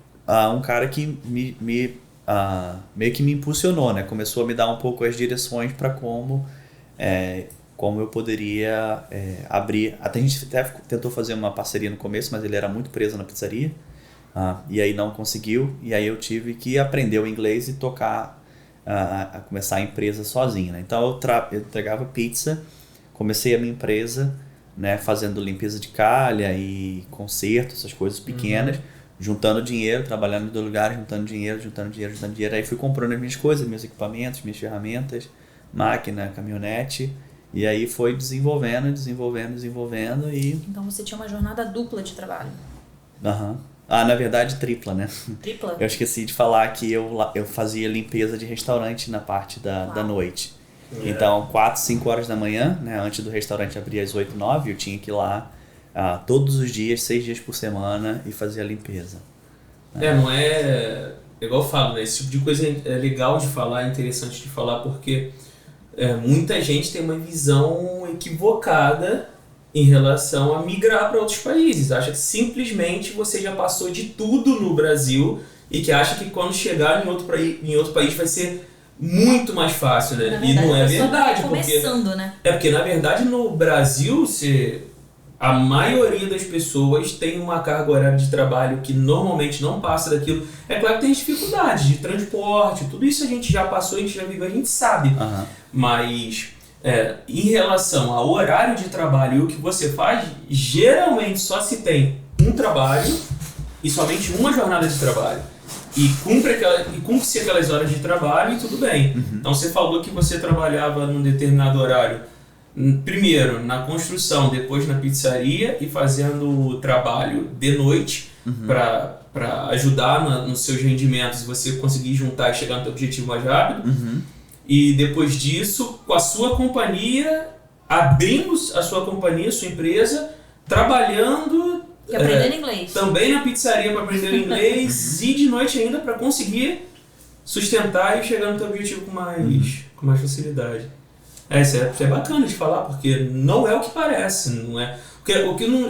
C: um cara que meio que me impulsionou, né? Começou a me dar um pouco as direções para como eu poderia abrir. Até a gente até tentou fazer uma parceria no começo, mas ele era muito preso na pizzaria. E aí não conseguiu. E aí eu tive que aprender o inglês e tocar, a começar a empresa sozinho, né? Então eu entregava pizza, comecei a minha empresa, né, fazendo limpeza de calha e conserto, essas coisas pequenas, juntando dinheiro, trabalhando em 2 lugares, juntando dinheiro. Aí fui comprando as minhas coisas, meus equipamentos, minhas ferramentas, máquina, caminhonete. E aí foi desenvolvendo e...
B: Então você tinha uma jornada dupla de trabalho.
C: Na verdade tripla, né?
B: Tripla?
C: Eu esqueci de falar que eu fazia limpeza de restaurante na parte da noite. Então 4, 5 horas da manhã, né? Antes do restaurante abrir às 8, 9, eu tinha que ir lá todos os dias, 6 dias por semana e fazer a limpeza.
A: Não é igual eu falo, né? Esse tipo de coisa é legal de falar, é interessante de falar, porque muita gente tem uma visão equivocada em relação a migrar para outros países. Acha que simplesmente você já passou de tudo no Brasil e que acha que quando chegar em outro país vai ser muito mais fácil, né?
B: Verdade,
A: e não é
B: Tá
A: verdade.
B: começando, né?
A: Porque na verdade no Brasil a maioria das pessoas tem uma carga horária de trabalho que normalmente não passa daquilo. É claro que tem dificuldades de transporte, tudo isso a gente já passou, a gente já viveu, a gente sabe. Mas em relação ao horário de trabalho e o que você faz, geralmente só se tem um trabalho e somente uma jornada de trabalho. E cumpre-se aquelas horas de trabalho e tudo bem. Então você falou que você trabalhava num determinado horário, primeiro na construção, depois na pizzaria e fazendo o trabalho de noite para ajudar nos seus rendimentos e você conseguir juntar e chegar no seu objetivo mais rápido. E depois disso, com a sua companhia, abrindo a sua companhia, a sua empresa, trabalhando
B: E aprender inglês.
A: Também na pizzaria para aprender inglês e de noite ainda para conseguir sustentar e chegar no teu objetivo com mais facilidade. Isso é bacana de falar, porque não é o que parece, não é?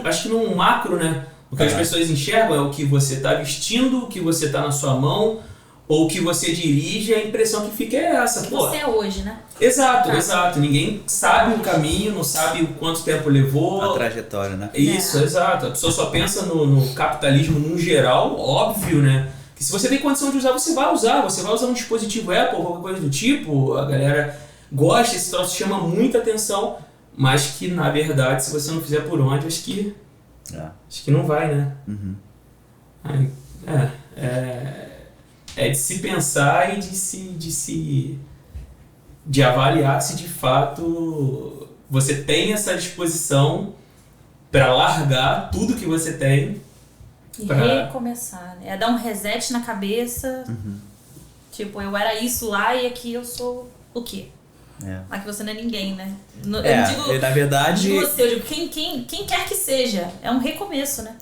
A: Acho que no macro, né? O que as pessoas enxergam é o que você está vestindo, o que você está na sua mão, ou o que você dirige, a impressão que fica é essa.
B: O que você é hoje, né?
A: Exato. Ninguém sabe o caminho, não sabe o quanto tempo levou.
C: A trajetória, né?
A: Isso, exato. A pessoa só pensa no capitalismo no geral, óbvio, né? Que se você tem condição de usar, você vai usar um dispositivo Apple, qualquer coisa do tipo, a galera gosta, esse troço chama muita atenção, mas que na verdade, se você não fizer por onde, acho que não vai, né?
C: Uhum.
A: É de se pensar e de avaliar se de fato você tem essa disposição para largar tudo que você tem
B: e recomeçar, né? É dar um reset na cabeça. Tipo, eu era isso lá e aqui eu sou o quê? Aqui você não é ninguém, né? Eu não digo,
C: na verdade...
B: eu digo quem quer que seja. É um recomeço, né?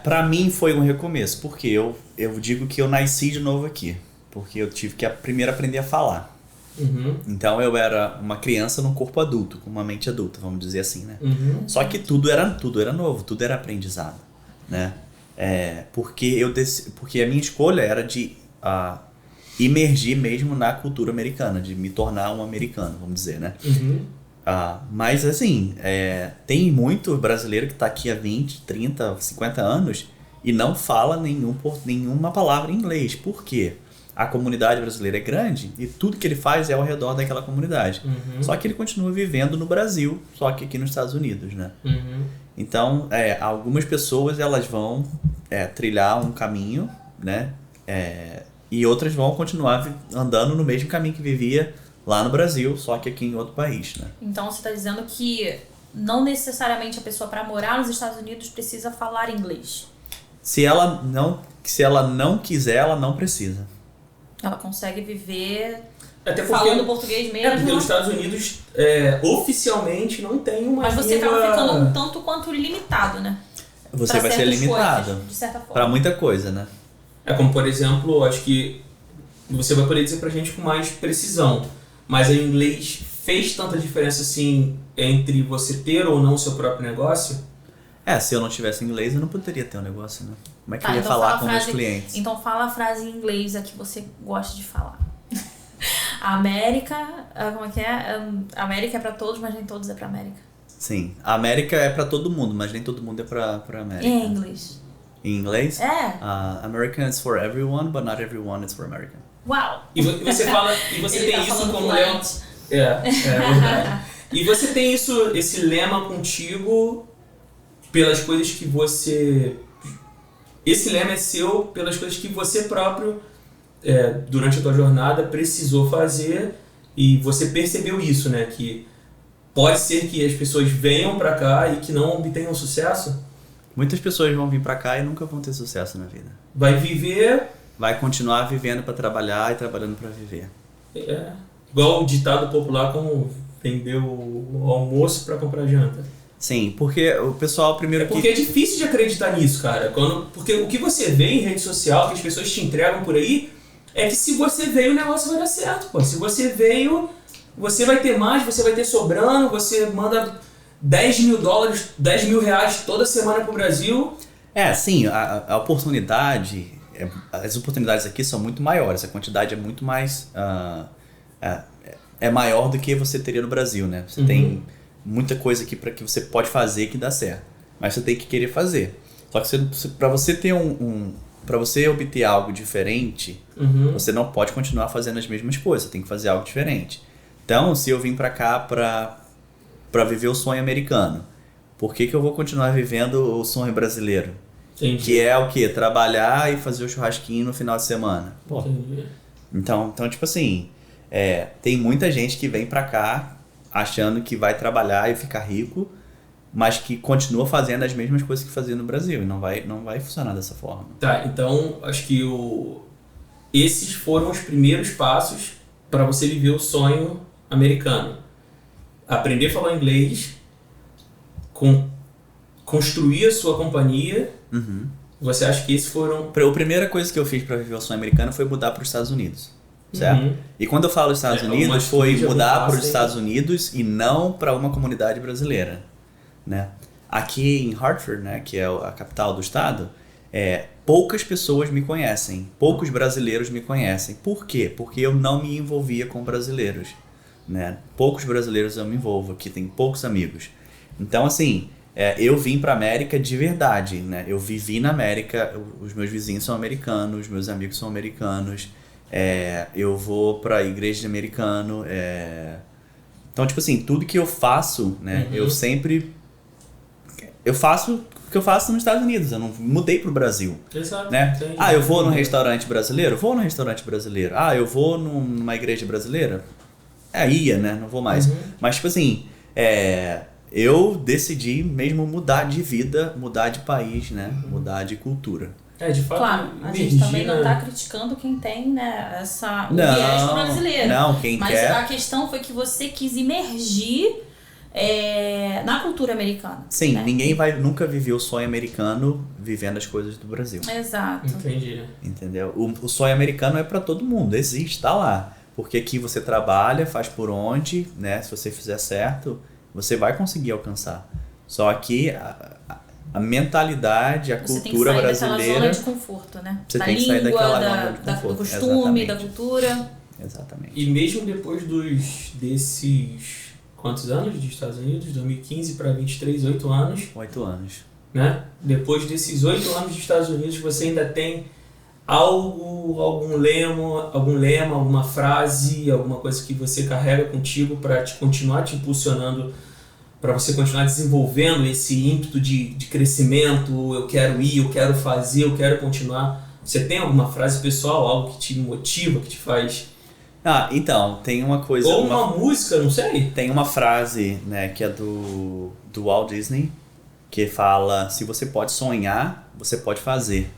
C: Pra mim foi um recomeço, porque eu digo que eu nasci de novo aqui. Porque eu tive que primeiro aprender a falar. Então eu era uma criança num corpo adulto, com uma mente adulta, vamos dizer assim, né? Só que tudo era novo, tudo era aprendizado, né? Porque a minha escolha era de imergir mesmo na cultura americana, de me tornar um americano, vamos dizer, né? Mas assim, tem muito brasileiro que está aqui há 20, 30, 50 anos e não fala nenhuma palavra em inglês. Por quê? A comunidade brasileira é grande e tudo que ele faz é ao redor daquela comunidade. Só que ele continua vivendo no Brasil, só que aqui nos Estados Unidos, né? Então, algumas pessoas elas vão trilhar um caminho, né? E outras vão continuar andando no mesmo caminho que vivia lá no Brasil, só que aqui em outro país, né?
B: Então você está dizendo que não necessariamente a pessoa para morar nos Estados Unidos precisa falar inglês.
C: Se ela não quiser, ela não precisa.
B: Ela consegue viver
A: até
B: falando português mesmo.
A: Porque nos Estados Unidos, oficialmente, não tem uma
B: Mas você acaba ficando um tanto quanto limitado, né?
C: Você vai ser limitado.
B: Coisas, de certa forma.
C: Pra muita coisa, né?
A: Como, por exemplo, acho que você vai poder dizer pra gente com mais precisão, mas o inglês fez tanta diferença assim entre você ter ou não o seu próprio negócio?
C: Se eu não tivesse inglês, eu não poderia ter um negócio, né? Como é que eu ia falar com meus clientes?
B: Então fala a frase em inglês a que você gosta de falar. A América, como é que é? A América é pra todos, mas nem todos é pra América.
C: Sim, a América é pra todo mundo, mas nem todo mundo é pra América.
B: Em inglês.
C: Em inglês? American is for everyone, but not everyone is for American.
B: Uau!
A: E você fala, e você tem isso como lema. Verdade. E você tem esse lema contigo pelas coisas que você... Esse lema é seu pelas coisas que você próprio, durante a tua jornada, precisou fazer e você percebeu isso, né? Que pode ser que as pessoas venham pra cá e que não obtenham sucesso.
C: Muitas pessoas vão vir pra cá e nunca vão ter sucesso na vida.
A: Vai
C: continuar vivendo pra trabalhar e trabalhando pra viver.
A: Igual o ditado popular, como vender o almoço pra comprar janta.
C: Sim, porque o pessoal primeiro
A: Porque é difícil de acreditar nisso, cara. Porque o que você vê em rede social, que as pessoas te entregam por aí, é que se você veio, o negócio vai dar certo, pô. Se você veio, você vai ter mais, você vai ter sobrando, você manda $10 mil, R$10 mil toda semana pro Brasil.
C: Sim, a oportunidade, as oportunidades aqui são muito maiores, a quantidade é muito mais, é maior do que você teria no Brasil, né? Você tem muita coisa aqui para que você pode fazer que dá certo, mas você tem que querer fazer. Só que para você ter para você obter algo diferente, você não pode continuar fazendo as mesmas coisas, você tem que fazer algo diferente. Então, se eu vim para cá para viver o sonho americano, por que eu vou continuar vivendo o sonho brasileiro?
A: Entendi.
C: Que é o quê? Trabalhar e fazer o churrasquinho no final de semana. Pô. Então, tipo assim, tem muita gente que vem pra cá achando que vai trabalhar e ficar rico, mas que continua fazendo as mesmas coisas que fazia no Brasil. E não vai funcionar dessa forma.
A: Tá, então acho que esses foram os primeiros passos para você viver o sonho americano. Aprender a falar inglês com construir a sua companhia, você acha que esses foram...
C: A primeira coisa que eu fiz para viver o sonho americano foi mudar para os Estados Unidos, certo? E quando eu falo Estados Unidos, foi mudar para os Estados Unidos e não para uma comunidade brasileira, né? Aqui em Hartford, né, que é a capital do estado, poucas pessoas me conhecem, poucos brasileiros me conhecem. Por quê? Porque eu não me envolvia com brasileiros, né? Poucos brasileiros eu me envolvo, aqui tem poucos amigos. Então, assim, eu vim pra América de verdade, né? Eu vivi na América, os meus vizinhos são americanos, meus amigos são americanos, eu vou pra igreja de americano, Então, tipo assim, tudo que eu faço, né? Eu sempre... Eu faço o que eu faço nos Estados Unidos, eu não mudei pro Brasil.
A: Exato.
C: Né? Eu vou num restaurante brasileiro? Vou num restaurante brasileiro. Eu vou numa igreja brasileira? Ia, né? Não vou mais. Mas, tipo assim, eu decidi mesmo mudar de vida, mudar de país, né? Mudar de cultura.
A: De fato.
B: Claro, a gente também não tá criticando quem tem, né, o viés brasileiro.
C: Não, quem
B: mas
C: quer...
B: a questão foi que você quis imergir na cultura americana.
C: Sim,
B: né?
C: Ninguém vai nunca viver o sonho americano vivendo as coisas do Brasil.
B: Exato.
A: Entendi.
C: Entendeu? O sonho americano é pra todo mundo, existe, tá lá. Porque aqui você trabalha, faz por onde, né? Se você fizer certo, você vai conseguir alcançar. Só que a mentalidade, a cultura brasileira...
B: Você tem que sair daquela zona de conforto, né?
C: Você
B: da
C: tem que sair
B: língua,
C: daquela zona de conforto.
B: do costume, da cultura.
C: Exatamente.
A: E mesmo depois desses... Quantos anos de Estados Unidos? 2015 para 23, 8 anos.
C: 8 anos.
A: Né? Depois desses 8 anos de Estados Unidos, você ainda tem algum lema, alguma frase, alguma coisa que você carrega contigo para continuar te impulsionando, para você continuar desenvolvendo esse ímpeto de crescimento, eu quero ir, eu quero fazer, eu quero continuar. Você tem alguma frase pessoal, algo que te motiva, que te faz...
C: Então, tem uma coisa...
A: Ou uma música, não sei.
C: Tem uma frase, né, que é do Walt Disney, que fala, se você pode sonhar, você pode fazer.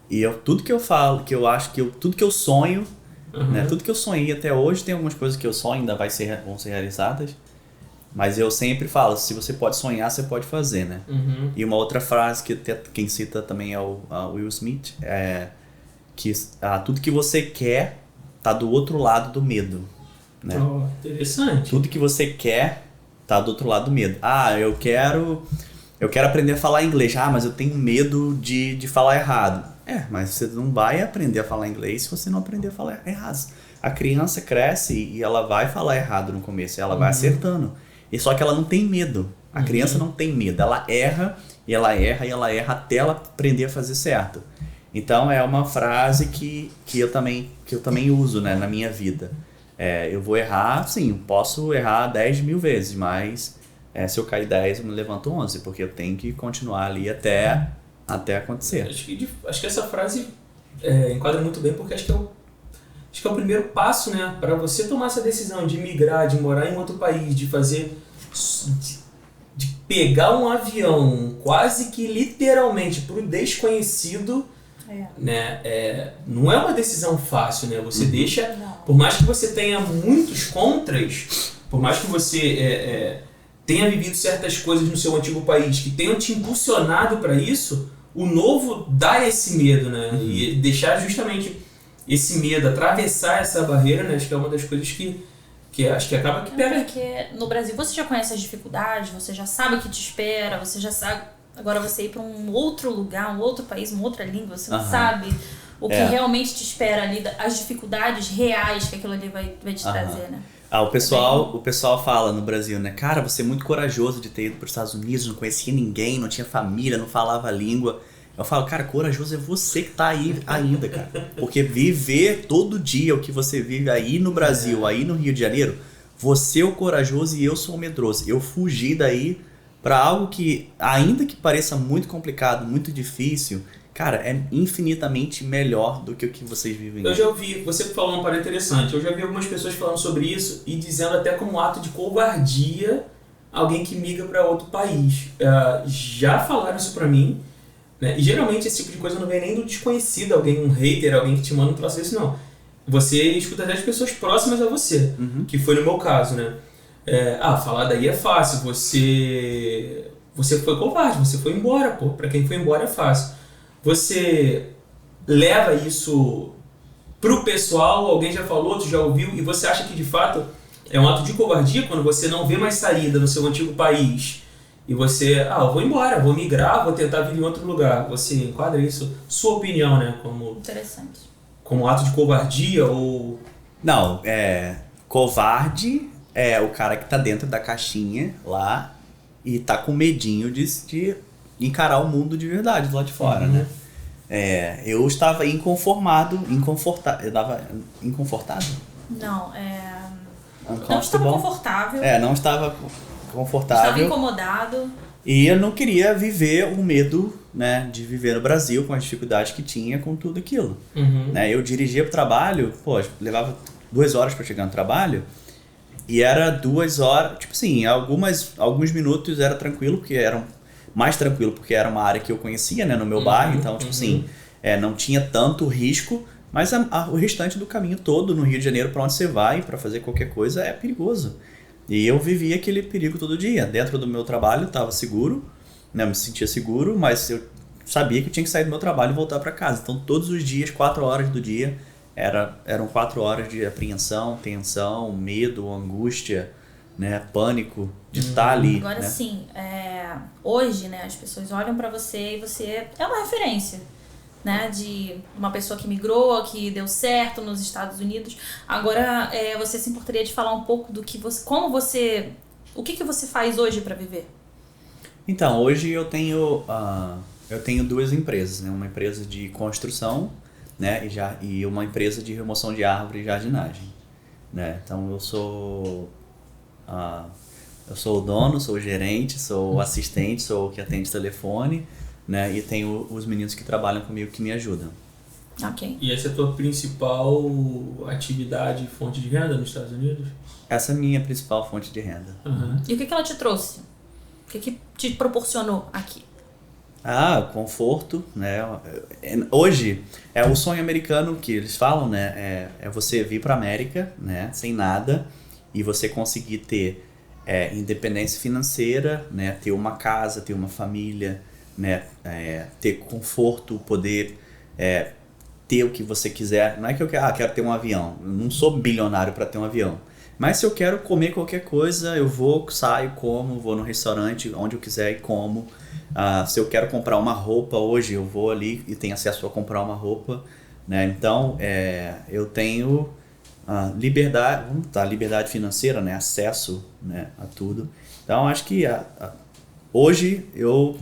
C: E tudo que eu falo, que eu acho que tudo que eu sonho, né, tudo que eu sonhei até hoje, tem algumas coisas que eu sonho, ainda vão ser realizadas, mas eu sempre falo, se você pode sonhar, você pode fazer, né? E uma outra frase que quem cita também é o Will Smith, que tudo que você quer tá do outro lado do medo, né?
A: Interessante.
C: Tudo que você quer tá do outro lado do medo. Eu quero aprender a falar inglês. Mas eu tenho medo de falar errado. Mas você não vai aprender a falar inglês se você não aprender a falar errado. A criança cresce e ela vai falar errado no começo, ela vai acertando. E só que ela não tem medo. A criança não tem medo. Ela erra, e ela erra, e ela erra até ela aprender a fazer certo. Então é uma frase que eu também uso, né, na minha vida. Eu vou errar, sim, posso errar 10 mil vezes, mas se eu cair 10, eu me levanto 11, porque eu tenho que continuar ali até acontecer.
A: Acho que essa frase enquadra muito bem, porque acho que é o primeiro passo, né, para você tomar essa decisão de migrar, de morar em outro país, de fazer... de pegar um avião quase que literalmente para o desconhecido... Né? Não é uma decisão fácil, né? Você deixa, por mais que você tenha muitos contras, por mais que você tenha vivido certas coisas no seu antigo país que tenham te impulsionado para isso, o novo dá esse medo, né? E deixar justamente esse medo, atravessar essa barreira, né? Acho que é uma das coisas que acho que acaba que pega.
B: Porque no Brasil você já conhece as dificuldades, você já sabe o que te espera, você já sabe. Agora você ir para um outro lugar, um outro país, uma outra língua, você não sabe o que realmente te espera ali, as dificuldades reais que aquilo ali vai te trazer, né?
C: O pessoal fala no Brasil, né? Cara, você é muito corajoso de ter ido para os Estados Unidos, não conhecia ninguém, não tinha família, não falava a língua. Eu falo, cara, corajoso é você que tá aí ainda, cara. Porque viver todo dia o que você vive aí no Brasil, aí no Rio de Janeiro, você é o corajoso e eu sou o medroso. Eu fugi daí para algo que, ainda que pareça muito complicado, muito difícil, cara, é infinitamente melhor do que o que vocês vivem.
A: Eu já ouvi, você falou uma parada interessante, eu já vi algumas pessoas falando sobre isso e dizendo até como ato de covardia alguém que migra para outro país. Já falaram isso para mim, né? E geralmente esse tipo de coisa não vem nem do desconhecido, alguém, um hater, alguém que te manda um troço desse, não. Você escuta até de pessoas próximas a você, que foi no meu caso, né? Falar daí é fácil, você você foi covarde, você foi embora, pô. Pra quem foi embora é fácil. Você leva isso pro pessoal, alguém já falou, tu já ouviu, e você acha que de fato é um ato de covardia quando você não vê mais saída no seu antigo país e você, eu vou embora, vou migrar, vou tentar vir em outro lugar. Você enquadra isso, sua opinião, né?
B: Interessante.
A: Como ato de covardia ou...
C: Não, covarde é o cara que tá dentro da caixinha lá e tá com medinho de encarar o mundo de verdade do lado de fora, né? Eu estava inconfortável. Inconfortável?
B: Não, não estava confortável.
C: Não estava confortável.
B: Estava incomodado.
C: E eu não queria viver o medo, né, de viver no Brasil com as dificuldades que tinha com tudo aquilo. Né? Eu dirigia pro trabalho, levava 2 horas para chegar no trabalho e era 2 horas, tipo assim, alguns minutos era tranquilo, porque era mais tranquilo porque era uma área que eu conhecia, né, no meu bairro, então, tipo assim, não tinha tanto risco, mas o restante do caminho todo no Rio de Janeiro, para onde você vai, para fazer qualquer coisa, é perigoso. E eu vivia aquele perigo todo dia. Dentro do meu trabalho, eu estava seguro, né, me sentia seguro, mas eu sabia que eu tinha que sair do meu trabalho e voltar para casa. Então, todos os dias, 4 horas do dia, eram 4 horas de apreensão, tensão, medo, angústia, né, pânico de estar ali.
B: Agora,
C: né?
B: sim, hoje, né, as pessoas olham para você e você é uma referência, né, de uma pessoa que migrou, que deu certo nos Estados Unidos. Agora, você se importaria de falar um pouco do que você, o que você faz hoje para viver?
C: Então, hoje eu tenho 2 empresas, né, uma empresa de construção, né, e uma empresa de remoção de árvore e jardinagem, né. Então eu sou o dono, sou o gerente, sou o assistente, sou o que atende telefone, né, e tenho os meninos que trabalham comigo que me ajudam.
B: Ok.
A: E essa é a tua principal atividade, fonte de renda nos Estados Unidos?
C: Essa é a minha principal fonte de renda.
B: E o que ela te trouxe? O que te proporcionou aqui?
C: Conforto, né? Hoje, o sonho americano que eles falam, né? É você vir para a América, né? Sem nada, e você conseguir ter independência financeira, né? Ter uma casa, ter uma família, né? Ter conforto, poder ter o que você quiser. Não é que eu quero ter um avião. Eu não sou bilionário para ter um avião. Mas se eu quero comer qualquer coisa, eu saio, como, vou no restaurante, onde eu quiser e como. Se eu quero comprar uma roupa hoje, eu vou ali e tenho acesso a comprar uma roupa, né? Então, eu tenho liberdade financeira, né? Acesso, né? A tudo. Então, acho que hoje eu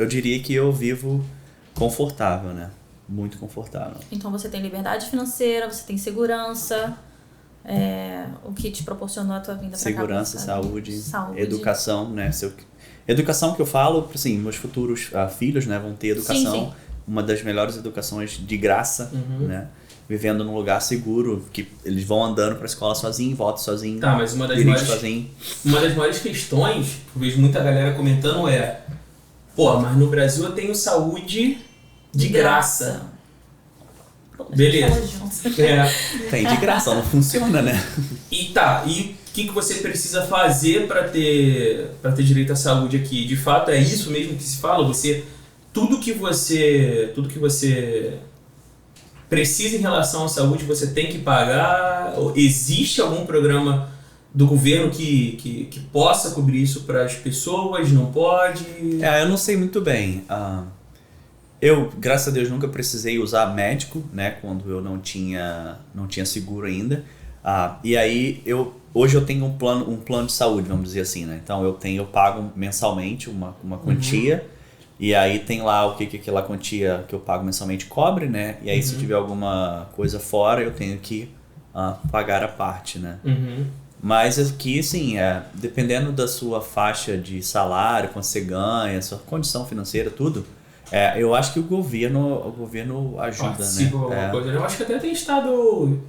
C: diria que eu vivo confortável, né? Muito confortável.
B: Então, você tem liberdade financeira, você tem segurança, o que te proporcionou a tua vinda para cá?
C: Segurança, saúde, educação, né? Educação que eu falo, assim, meus futuros filhos, né, vão ter educação,
B: sim.
C: Uma das melhores educações de graça, né, vivendo num lugar seguro, que eles vão andando para a escola sozinho, voltam sozinho,
A: mas uma das maiores questões, eu vejo muita galera comentando mas no Brasil eu tenho saúde de graça. Beleza.
C: Tem de graça, não funciona, né?
A: E o que você precisa fazer para ter direito à saúde aqui? De fato é isso mesmo que se fala? Tudo que você precisa em relação à saúde você tem que pagar? Existe algum programa do governo que possa cobrir isso para as pessoas? Não pode?
C: Eu não sei muito bem. Eu, graças a Deus, nunca precisei usar médico, né, quando eu não tinha seguro ainda. E aí, hoje eu tenho um plano de saúde, vamos dizer assim, né? Então eu pago mensalmente uma quantia, e aí tem lá o que aquela quantia que eu pago mensalmente cobre, né? E aí se tiver alguma coisa fora, eu tenho que pagar a parte, né? Mas aqui, sim, dependendo da sua faixa de salário, quanto você ganha, sua condição financeira, tudo, eu acho que o governo ajuda, né?
A: Eu acho que até tem estado...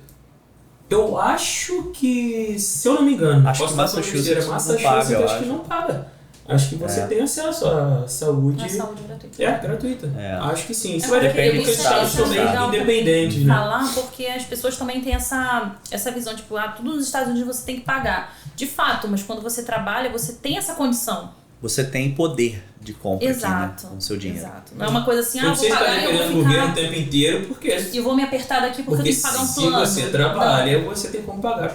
A: Eu acho que, se eu não me engano,
C: acho que Massachusetts
A: acho que não paga. Acho que você tem acesso à saúde.
B: A saúde gratuita.
A: Gratuita. Acho que sim. Você vai depender dos estados também independentes,
B: né? Falar porque as pessoas também têm essa visão, tipo, tudo nos Estados Unidos você tem que pagar. De fato, mas quando você trabalha, você tem essa condição.
C: você tem poder de compra aqui, né? Com o seu dinheiro.
B: Exato. Não é uma coisa assim,
A: Não
B: vou pagar e eu vou
A: ficar... do governo o tempo inteiro, porque...
B: E vou me apertar daqui porque eu tenho que pagar um plano.
A: Se você trabalha, você tem como pagar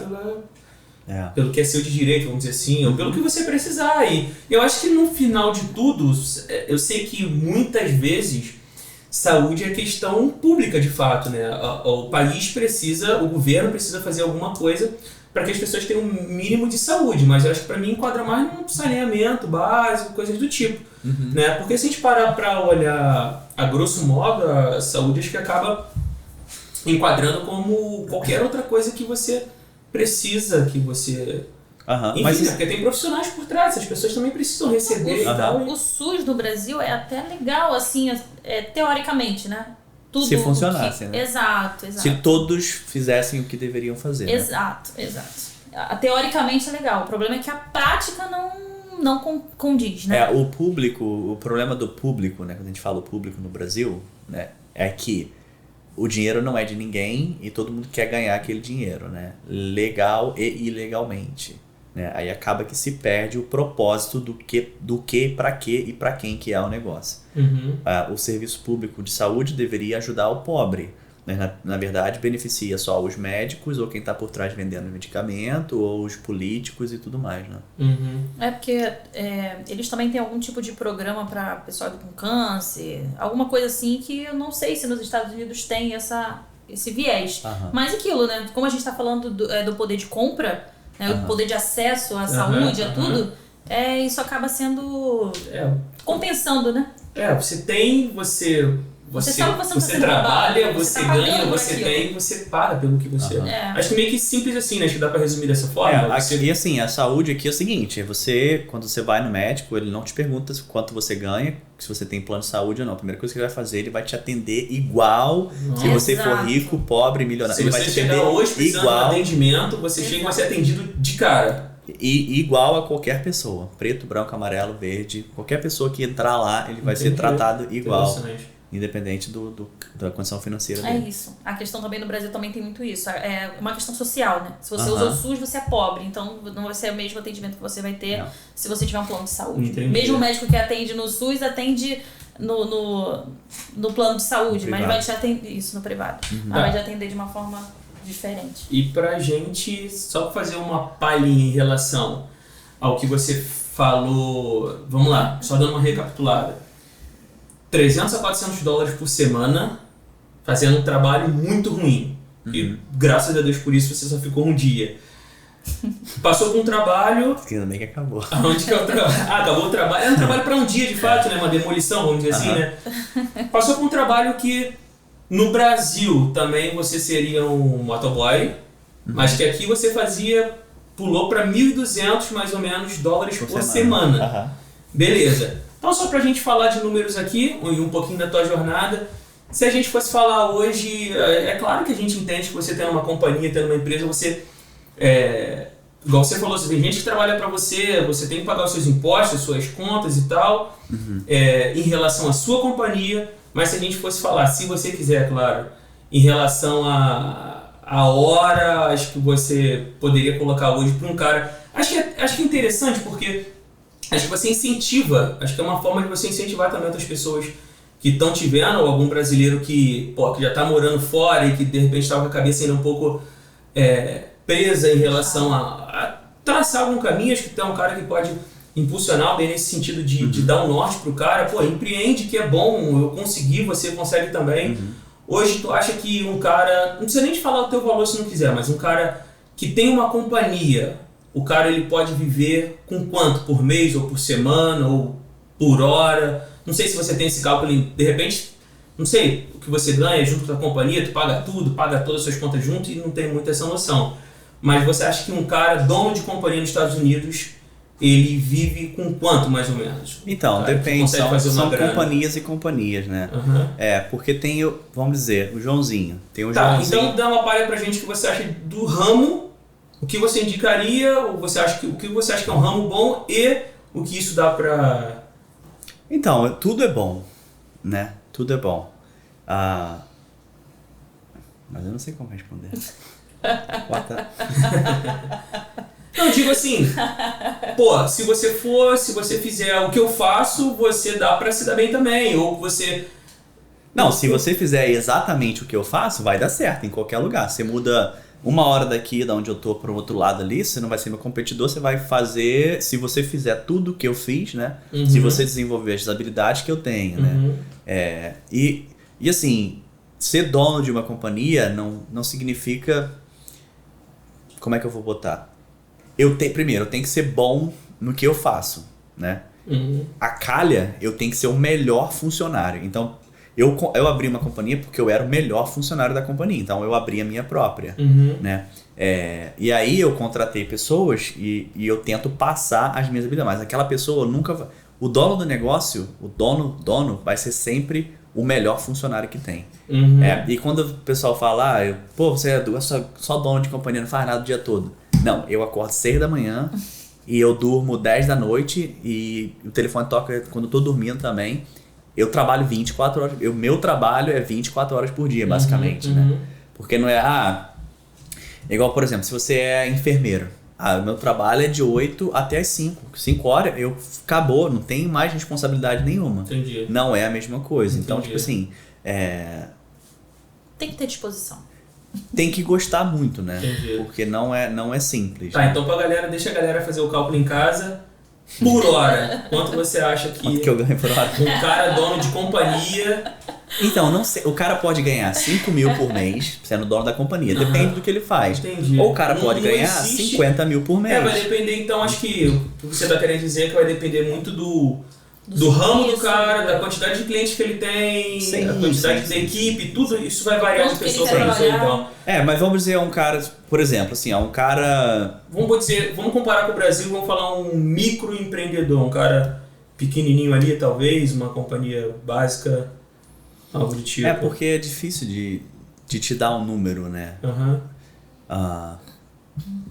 A: pelo que é seu de direito, vamos dizer assim, ou pelo que você precisar. E eu acho que no final de tudo, eu sei que muitas vezes saúde é questão pública de fato, né? O país precisa, o governo precisa fazer alguma coisa para que as pessoas tenham um mínimo de saúde, mas eu acho que para mim enquadra mais num saneamento básico, coisas do tipo, né? Porque se a gente parar para olhar a grosso modo, a saúde acho que acaba enquadrando como qualquer outra coisa que você precisa, que você... Enfim, mas porque tem profissionais por trás, as pessoas também precisam receber e tal.
B: O SUS no Brasil é até legal, assim, teoricamente, né? Tudo
C: se funcionasse, né?
B: Exato.
C: Se todos fizessem o que deveriam fazer.
B: Exato. Teoricamente é legal. O problema é que a prática não condiz, né?
C: O problema do público, né? Quando a gente fala o público no Brasil, né? É que o dinheiro não é de ninguém e todo mundo quer ganhar aquele dinheiro, né? Legal e ilegalmente. Né? Aí acaba que se perde o propósito do que, para quê e para quem que é o negócio. O serviço público de saúde deveria ajudar o pobre. Né? Na verdade, beneficia só os médicos ou quem está por trás vendendo medicamento ou os políticos e tudo mais. Né?
B: É porque eles também têm algum tipo de programa para pessoal com câncer, alguma coisa assim que eu não sei se nos Estados Unidos tem esse viés. Mas aquilo, né? Como a gente está falando do poder de compra, né? O poder de acesso à saúde, a tudo, isso acaba sendo compensando, né? Você sabe que você trabalha,
A: você
B: tá
A: ganha, você tem, você paga pelo que você... Acho que meio que simples assim, né? Acho que dá pra resumir dessa forma.
C: E assim, a saúde aqui é o seguinte, quando você vai no médico, ele não te pergunta quanto você ganha, se você tem plano de saúde ou não. A primeira coisa que ele vai fazer, ele vai te atender igual, se você for rico, pobre, milionário. Ele vai te atender igual.
A: Atendimento, você chega e vai ser atendido de cara.
C: E igual a qualquer pessoa, preto, branco, amarelo, verde, qualquer pessoa que entrar lá, ele vai ser tratado igual. Independente da condição financeira dele.
B: É isso. A questão também no Brasil também tem muito isso. É uma questão social, né? Se você usa o SUS, você é pobre. Então não vai ser o mesmo atendimento que você vai ter se você tiver um plano de saúde.
C: Entendi.
B: Mesmo o médico que atende no SUS atende no plano de saúde, mas vai te atender isso no privado. Mas vai te atender de uma forma diferente.
A: E pra gente, só fazer uma palhinha em relação ao que você falou, vamos lá, só dando uma recapitulada. $300 a $400 por semana, fazendo um trabalho muito ruim. E graças a Deus por isso você só ficou um dia. Passou por um trabalho...
C: Ainda bem que acabou.
A: Onde que é o trabalho? Acabou o trabalho. Era um trabalho para um dia de fato, né? Uma demolição, vamos dizer assim, né? Passou por um trabalho que no Brasil também você seria um motoboy, mas que aqui você pulou para $1.200 mais ou menos por semana. Beleza. Então, só pra gente falar de números aqui, e um pouquinho da tua jornada, se a gente fosse falar hoje, é claro que a gente entende que você tendo uma companhia, tendo uma empresa, você, igual você falou, você tem gente que trabalha pra você tem que pagar os seus impostos, as suas contas e tal, em relação à sua companhia, mas se a gente fosse falar, se você quiser, claro, em relação à hora, acho que você poderia colocar hoje pra um cara, acho que é interessante porque... Acho que você incentiva, acho que é uma forma de você incentivar também outras pessoas que estão te vendo, ou algum brasileiro que já está morando fora e que de repente estava com a cabeça ainda um pouco presa em relação a traçar algum caminho. Acho que tem um cara que pode impulsionar bem nesse sentido de dar um norte pro cara. Empreende que é bom, eu consegui, você consegue também. Hoje tu acha que um cara, não precisa nem te falar o teu valor se não quiser, mas um cara que tem uma companhia, o cara ele pode viver com quanto? Por mês, ou por semana, ou por hora? Não sei se você tem esse cálculo, de repente, não sei, o que você ganha junto com a companhia, tu paga tudo, paga todas as suas contas junto e não tem muito essa noção. Mas você acha que um cara, dono de companhia nos Estados Unidos, ele vive com quanto mais ou menos?
C: Então, depende, são companhias e companhias, né? Porque tem, vamos dizer, o Joãozinho. Tem o Joãozinho.
A: Então dá uma palha pra gente que você acha do ramo. O que você indicaria, ou o que você acha que é um ramo bom e o que isso dá pra...
C: Então, tudo é bom, né? Tudo é bom. Mas eu não sei como responder.
A: Não, eu digo assim, pô, se você fizer o que eu faço, você dá pra se dar bem também, ou você...
C: Não, se você fizer exatamente o que eu faço, vai dar certo em qualquer lugar. Você muda 1 hora daqui, da onde eu tô, pro outro lado ali, você não vai ser meu competidor, você vai fazer, se você fizer tudo o que eu fiz, né? Se você desenvolver as habilidades que eu tenho, né? E assim, ser dono de uma companhia não significa... Como é que eu vou botar? Primeiro, eu tenho que ser bom no que eu faço, né? A calha, eu tenho que ser o melhor funcionário. Então, eu abri uma companhia porque eu era o melhor funcionário da companhia. Então, eu abri a minha própria, né? E aí, eu contratei pessoas e eu tento passar as minhas habilidades. Mas aquela pessoa nunca vai... O dono do negócio, o dono vai ser sempre o melhor funcionário que tem. E quando o pessoal fala, pô, você é só dono de companhia, não faz nada o dia todo. Não, eu acordo 6 da manhã e eu durmo 10 da noite e o telefone toca quando eu tô dormindo também. Eu trabalho 24 horas, meu trabalho é 24 horas por dia, basicamente, né? Porque não é, igual, por exemplo, se você é enfermeiro, o meu trabalho é de 8 até as 5. 5 horas, acabou, não tenho mais responsabilidade nenhuma.
A: Entendi.
C: Não é a mesma coisa.
A: Entendi.
C: Então, tipo assim...
B: Tem que ter disposição.
C: Tem que gostar muito, né?
A: Entendi.
C: Porque não é simples.
A: Tá, então deixa a galera fazer o cálculo em casa. Por hora, quanto você acha
C: Quanto que eu ganho por hora?
A: um cara dono de companhia...
C: Então, não sei. O cara pode ganhar 5 mil por mês sendo dono da companhia. Depende do que ele faz.
A: Entendi.
C: Ou o cara pode
A: Não
C: ganhar
A: existe...
C: 50 mil por mês.
A: Vai depender, então, acho que o que você tá querendo dizer é que vai depender muito do ramo do cara, da quantidade de clientes que ele tem, da quantidade da equipe, tudo isso vai variar de pessoa para pessoa, então.
C: Mas vamos dizer um cara, por exemplo, assim, um cara...
A: Vamos comparar com o Brasil, vamos falar um microempreendedor, um cara pequenininho ali, talvez, uma companhia básica, algo do tipo.
C: Porque é difícil de te dar um número, né?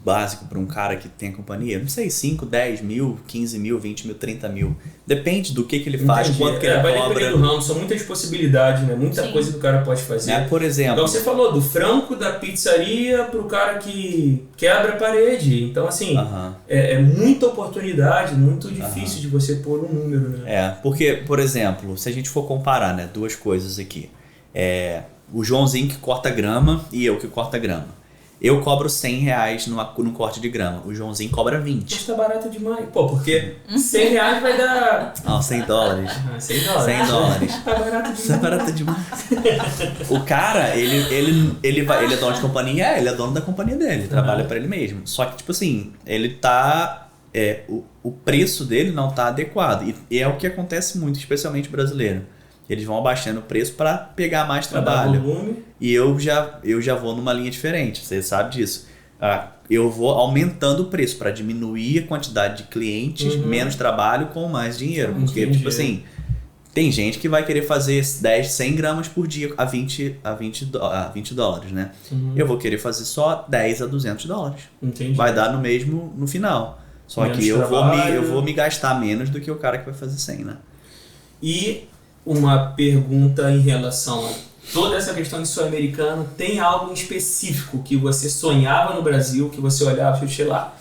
C: Básico para um cara que tem companhia, não sei, 5, 10 mil, 15 mil, 20 mil, 30 mil. Depende do que ele faz, quanto que ele
A: vai
C: cobra.
A: Depender do ramo, são muitas possibilidades, né? Muita coisa que o cara pode fazer.
C: Por exemplo...
A: Então você falou do franco da pizzaria pro cara que quebra a parede. Então assim, é muita oportunidade, muito difícil de você pôr um número, né?
C: Porque, por exemplo, se a gente for comparar, né, duas coisas aqui. O Joãozinho que corta grama e eu que corta grama. Eu cobro R$100 no corte de grama. O Joãozinho cobra 20.
A: Mas tá barato demais. Pô, porque R$100 vai dar...
C: $100.
A: $100.
C: $100.
A: Tá barato demais.
C: Tá barato demais. O cara, ele é dono de companhia? Ele é dono da companhia dele. Trabalha pra ele mesmo. Só que, tipo assim, ele tá... o preço dele não tá adequado. E é o que acontece muito, especialmente brasileiro. Eles vão abaixando o preço para pegar mais trabalho. E eu já vou numa linha diferente, você sabe disso. Eu vou aumentando o preço para diminuir a quantidade de clientes, menos trabalho com mais dinheiro. Porque, tipo assim, tem gente que vai querer fazer 100 gramas por dia a $20, né? Eu vou querer fazer só 10 a $200.
A: Entendi.
C: Vai dar no mesmo no final. Só menos que eu vou me gastar menos do que o cara que vai fazer 100, né?
A: E uma pergunta em relação a toda essa questão de sonho americano, tem algo em específico que você sonhava no Brasil, que você olhava e sei lá,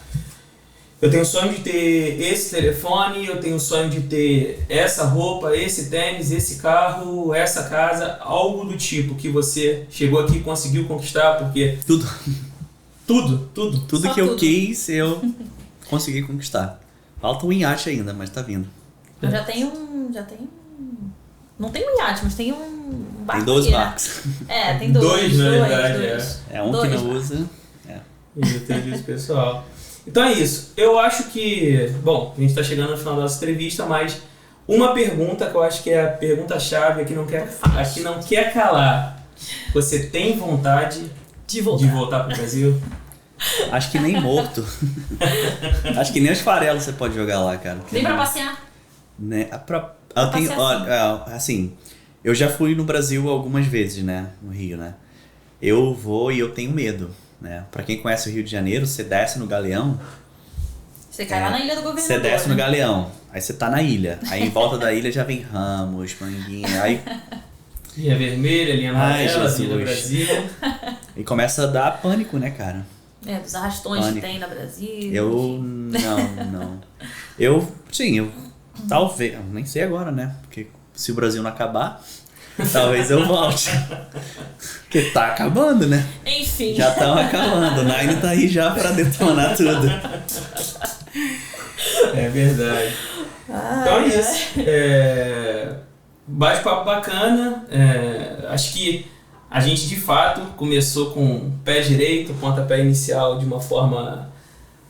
A: eu tenho o sonho de ter esse telefone, eu tenho o sonho de ter essa roupa, esse tênis, esse carro, essa casa, algo do tipo que você chegou aqui e conseguiu conquistar, porque...
C: Tudo que eu quis, eu consegui conquistar. Falta um iate ainda, mas tá vindo.
B: Eu já tenho não tem um iate, mas tem um barco.
C: Tem 2 barcos.
B: Tem dois.
A: Na verdade,
C: um que não usa.
A: Entendi isso, pessoal. Então é isso. Eu acho que... Bom, a gente tá chegando no final da nossa entrevista, mas uma pergunta que eu acho que é a pergunta-chave, que não quer calar. Você tem vontade de voltar pro Brasil?
C: Acho que nem morto. Acho que nem os farelos você pode jogar lá, cara.
B: Nem pra passear?
C: Né? Assim, eu já fui no Brasil algumas vezes, né? No Rio, né? Eu vou e eu tenho medo, né? Pra quem conhece o Rio de Janeiro, você desce no Galeão.
B: Você cai lá na Ilha do Governador.
C: Você desce no Galeão, aí você tá na ilha. Aí em volta da ilha já vem Ramos, Manguinha, aí...
A: Linha vermelha, linha amarela, linha do Brasil.
C: E começa a dar pânico, né, cara?
B: Dos arrastões
C: Pânico.
B: que tem no Brasil.
C: Não. Eu talvez, nem sei agora, né? Porque se o Brasil não acabar, talvez eu volte. Porque tá acabando, né?
B: Enfim.
C: Já estão acabando. O Nine tá aí já pra detonar tudo.
A: É verdade. Então é isso. Bate-papo bacana. Acho que a gente de fato começou com o pé direito, pontapé inicial de uma forma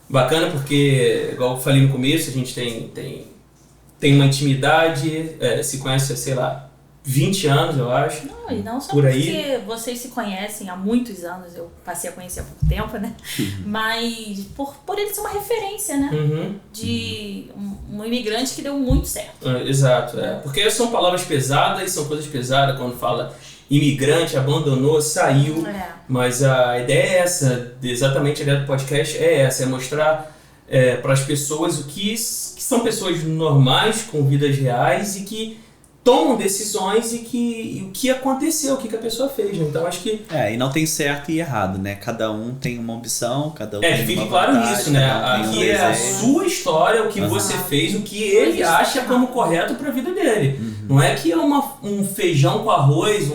A: bacana, porque, igual eu falei no começo, a gente tem uma intimidade, se conhece, sei lá, 20 anos, eu acho.
B: Não, e não só
A: por
B: porque
A: aí.
B: Vocês se conhecem há muitos anos, eu passei a conhecer há pouco tempo, né? Mas por ele ser uma referência, né? De um imigrante que deu muito certo.
A: Exato, porque são palavras pesadas, são coisas pesadas quando fala imigrante, abandonou, saiu. Mas a ideia é essa, exatamente a ideia do podcast é essa, é mostrar para as pessoas o que são pessoas normais, com vidas reais e que tomam decisões e o que aconteceu, o que a pessoa fez. Então acho que...
C: E não tem certo e errado, né? Cada um tem uma opção, cada um tem
A: fique
C: uma
A: claro
C: vontade,
A: nisso, né?
C: Aqui
A: é a sua história, o que você fez, o que ele acha como correto para a vida dele. Não é que é um feijão com arroz,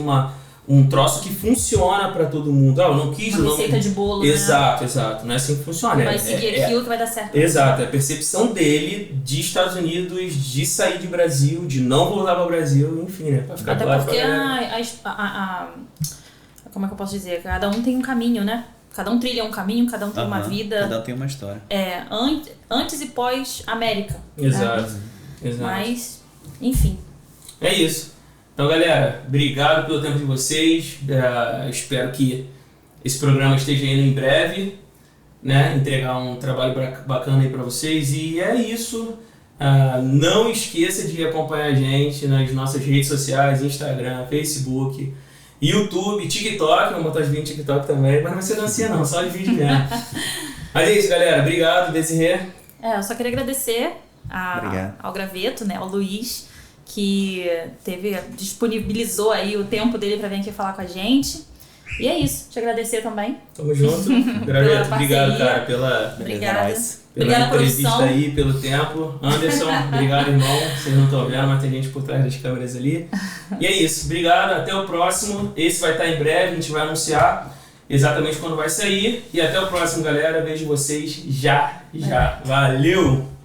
A: um troço que funciona para todo mundo. Eu não quis...
B: Uma receita de bolo, né?
A: Exato. Não é assim que funciona.
B: Vai seguir aquilo que vai dar certo.
A: Exato. É a percepção dele de Estados Unidos, de sair de Brasil, de não voltar para o Brasil, enfim, né? Pra ficar
B: até
A: claro
B: porque como é que eu posso dizer? Cada um tem um caminho, né? Cada um trilha um caminho, cada um tem uma vida.
C: Cada um tem uma história.
B: Antes e pós América.
A: Exato.
B: Mas, enfim.
A: É isso. Então, galera, obrigado pelo tempo de vocês. Espero que esse programa esteja indo em breve, né? Entregar um trabalho bacana aí para vocês. E é isso. Não esqueça de acompanhar a gente nas nossas redes sociais, Instagram, Facebook, YouTube, TikTok. Vamos botar os vídeos no TikTok também, mas não vai ser dancinha não, só os vídeos mesmo. Mas é isso, galera. Obrigado, Desirê.
B: Eu só queria agradecer ao Graveto, né? Ao Luiz, que disponibilizou aí o tempo dele para vir aqui falar com a gente. E é isso, te agradecer também.
A: Tamo junto. Graveto, obrigado, cara, pela entrevista aí, pelo tempo. Anderson, obrigado, irmão. Vocês não estão vendo, mas tem gente por trás das câmeras ali. E é isso, obrigado, até o próximo. Esse vai estar em breve, a gente vai anunciar exatamente quando vai sair. E até o próximo, galera. Vejo vocês já. Valeu!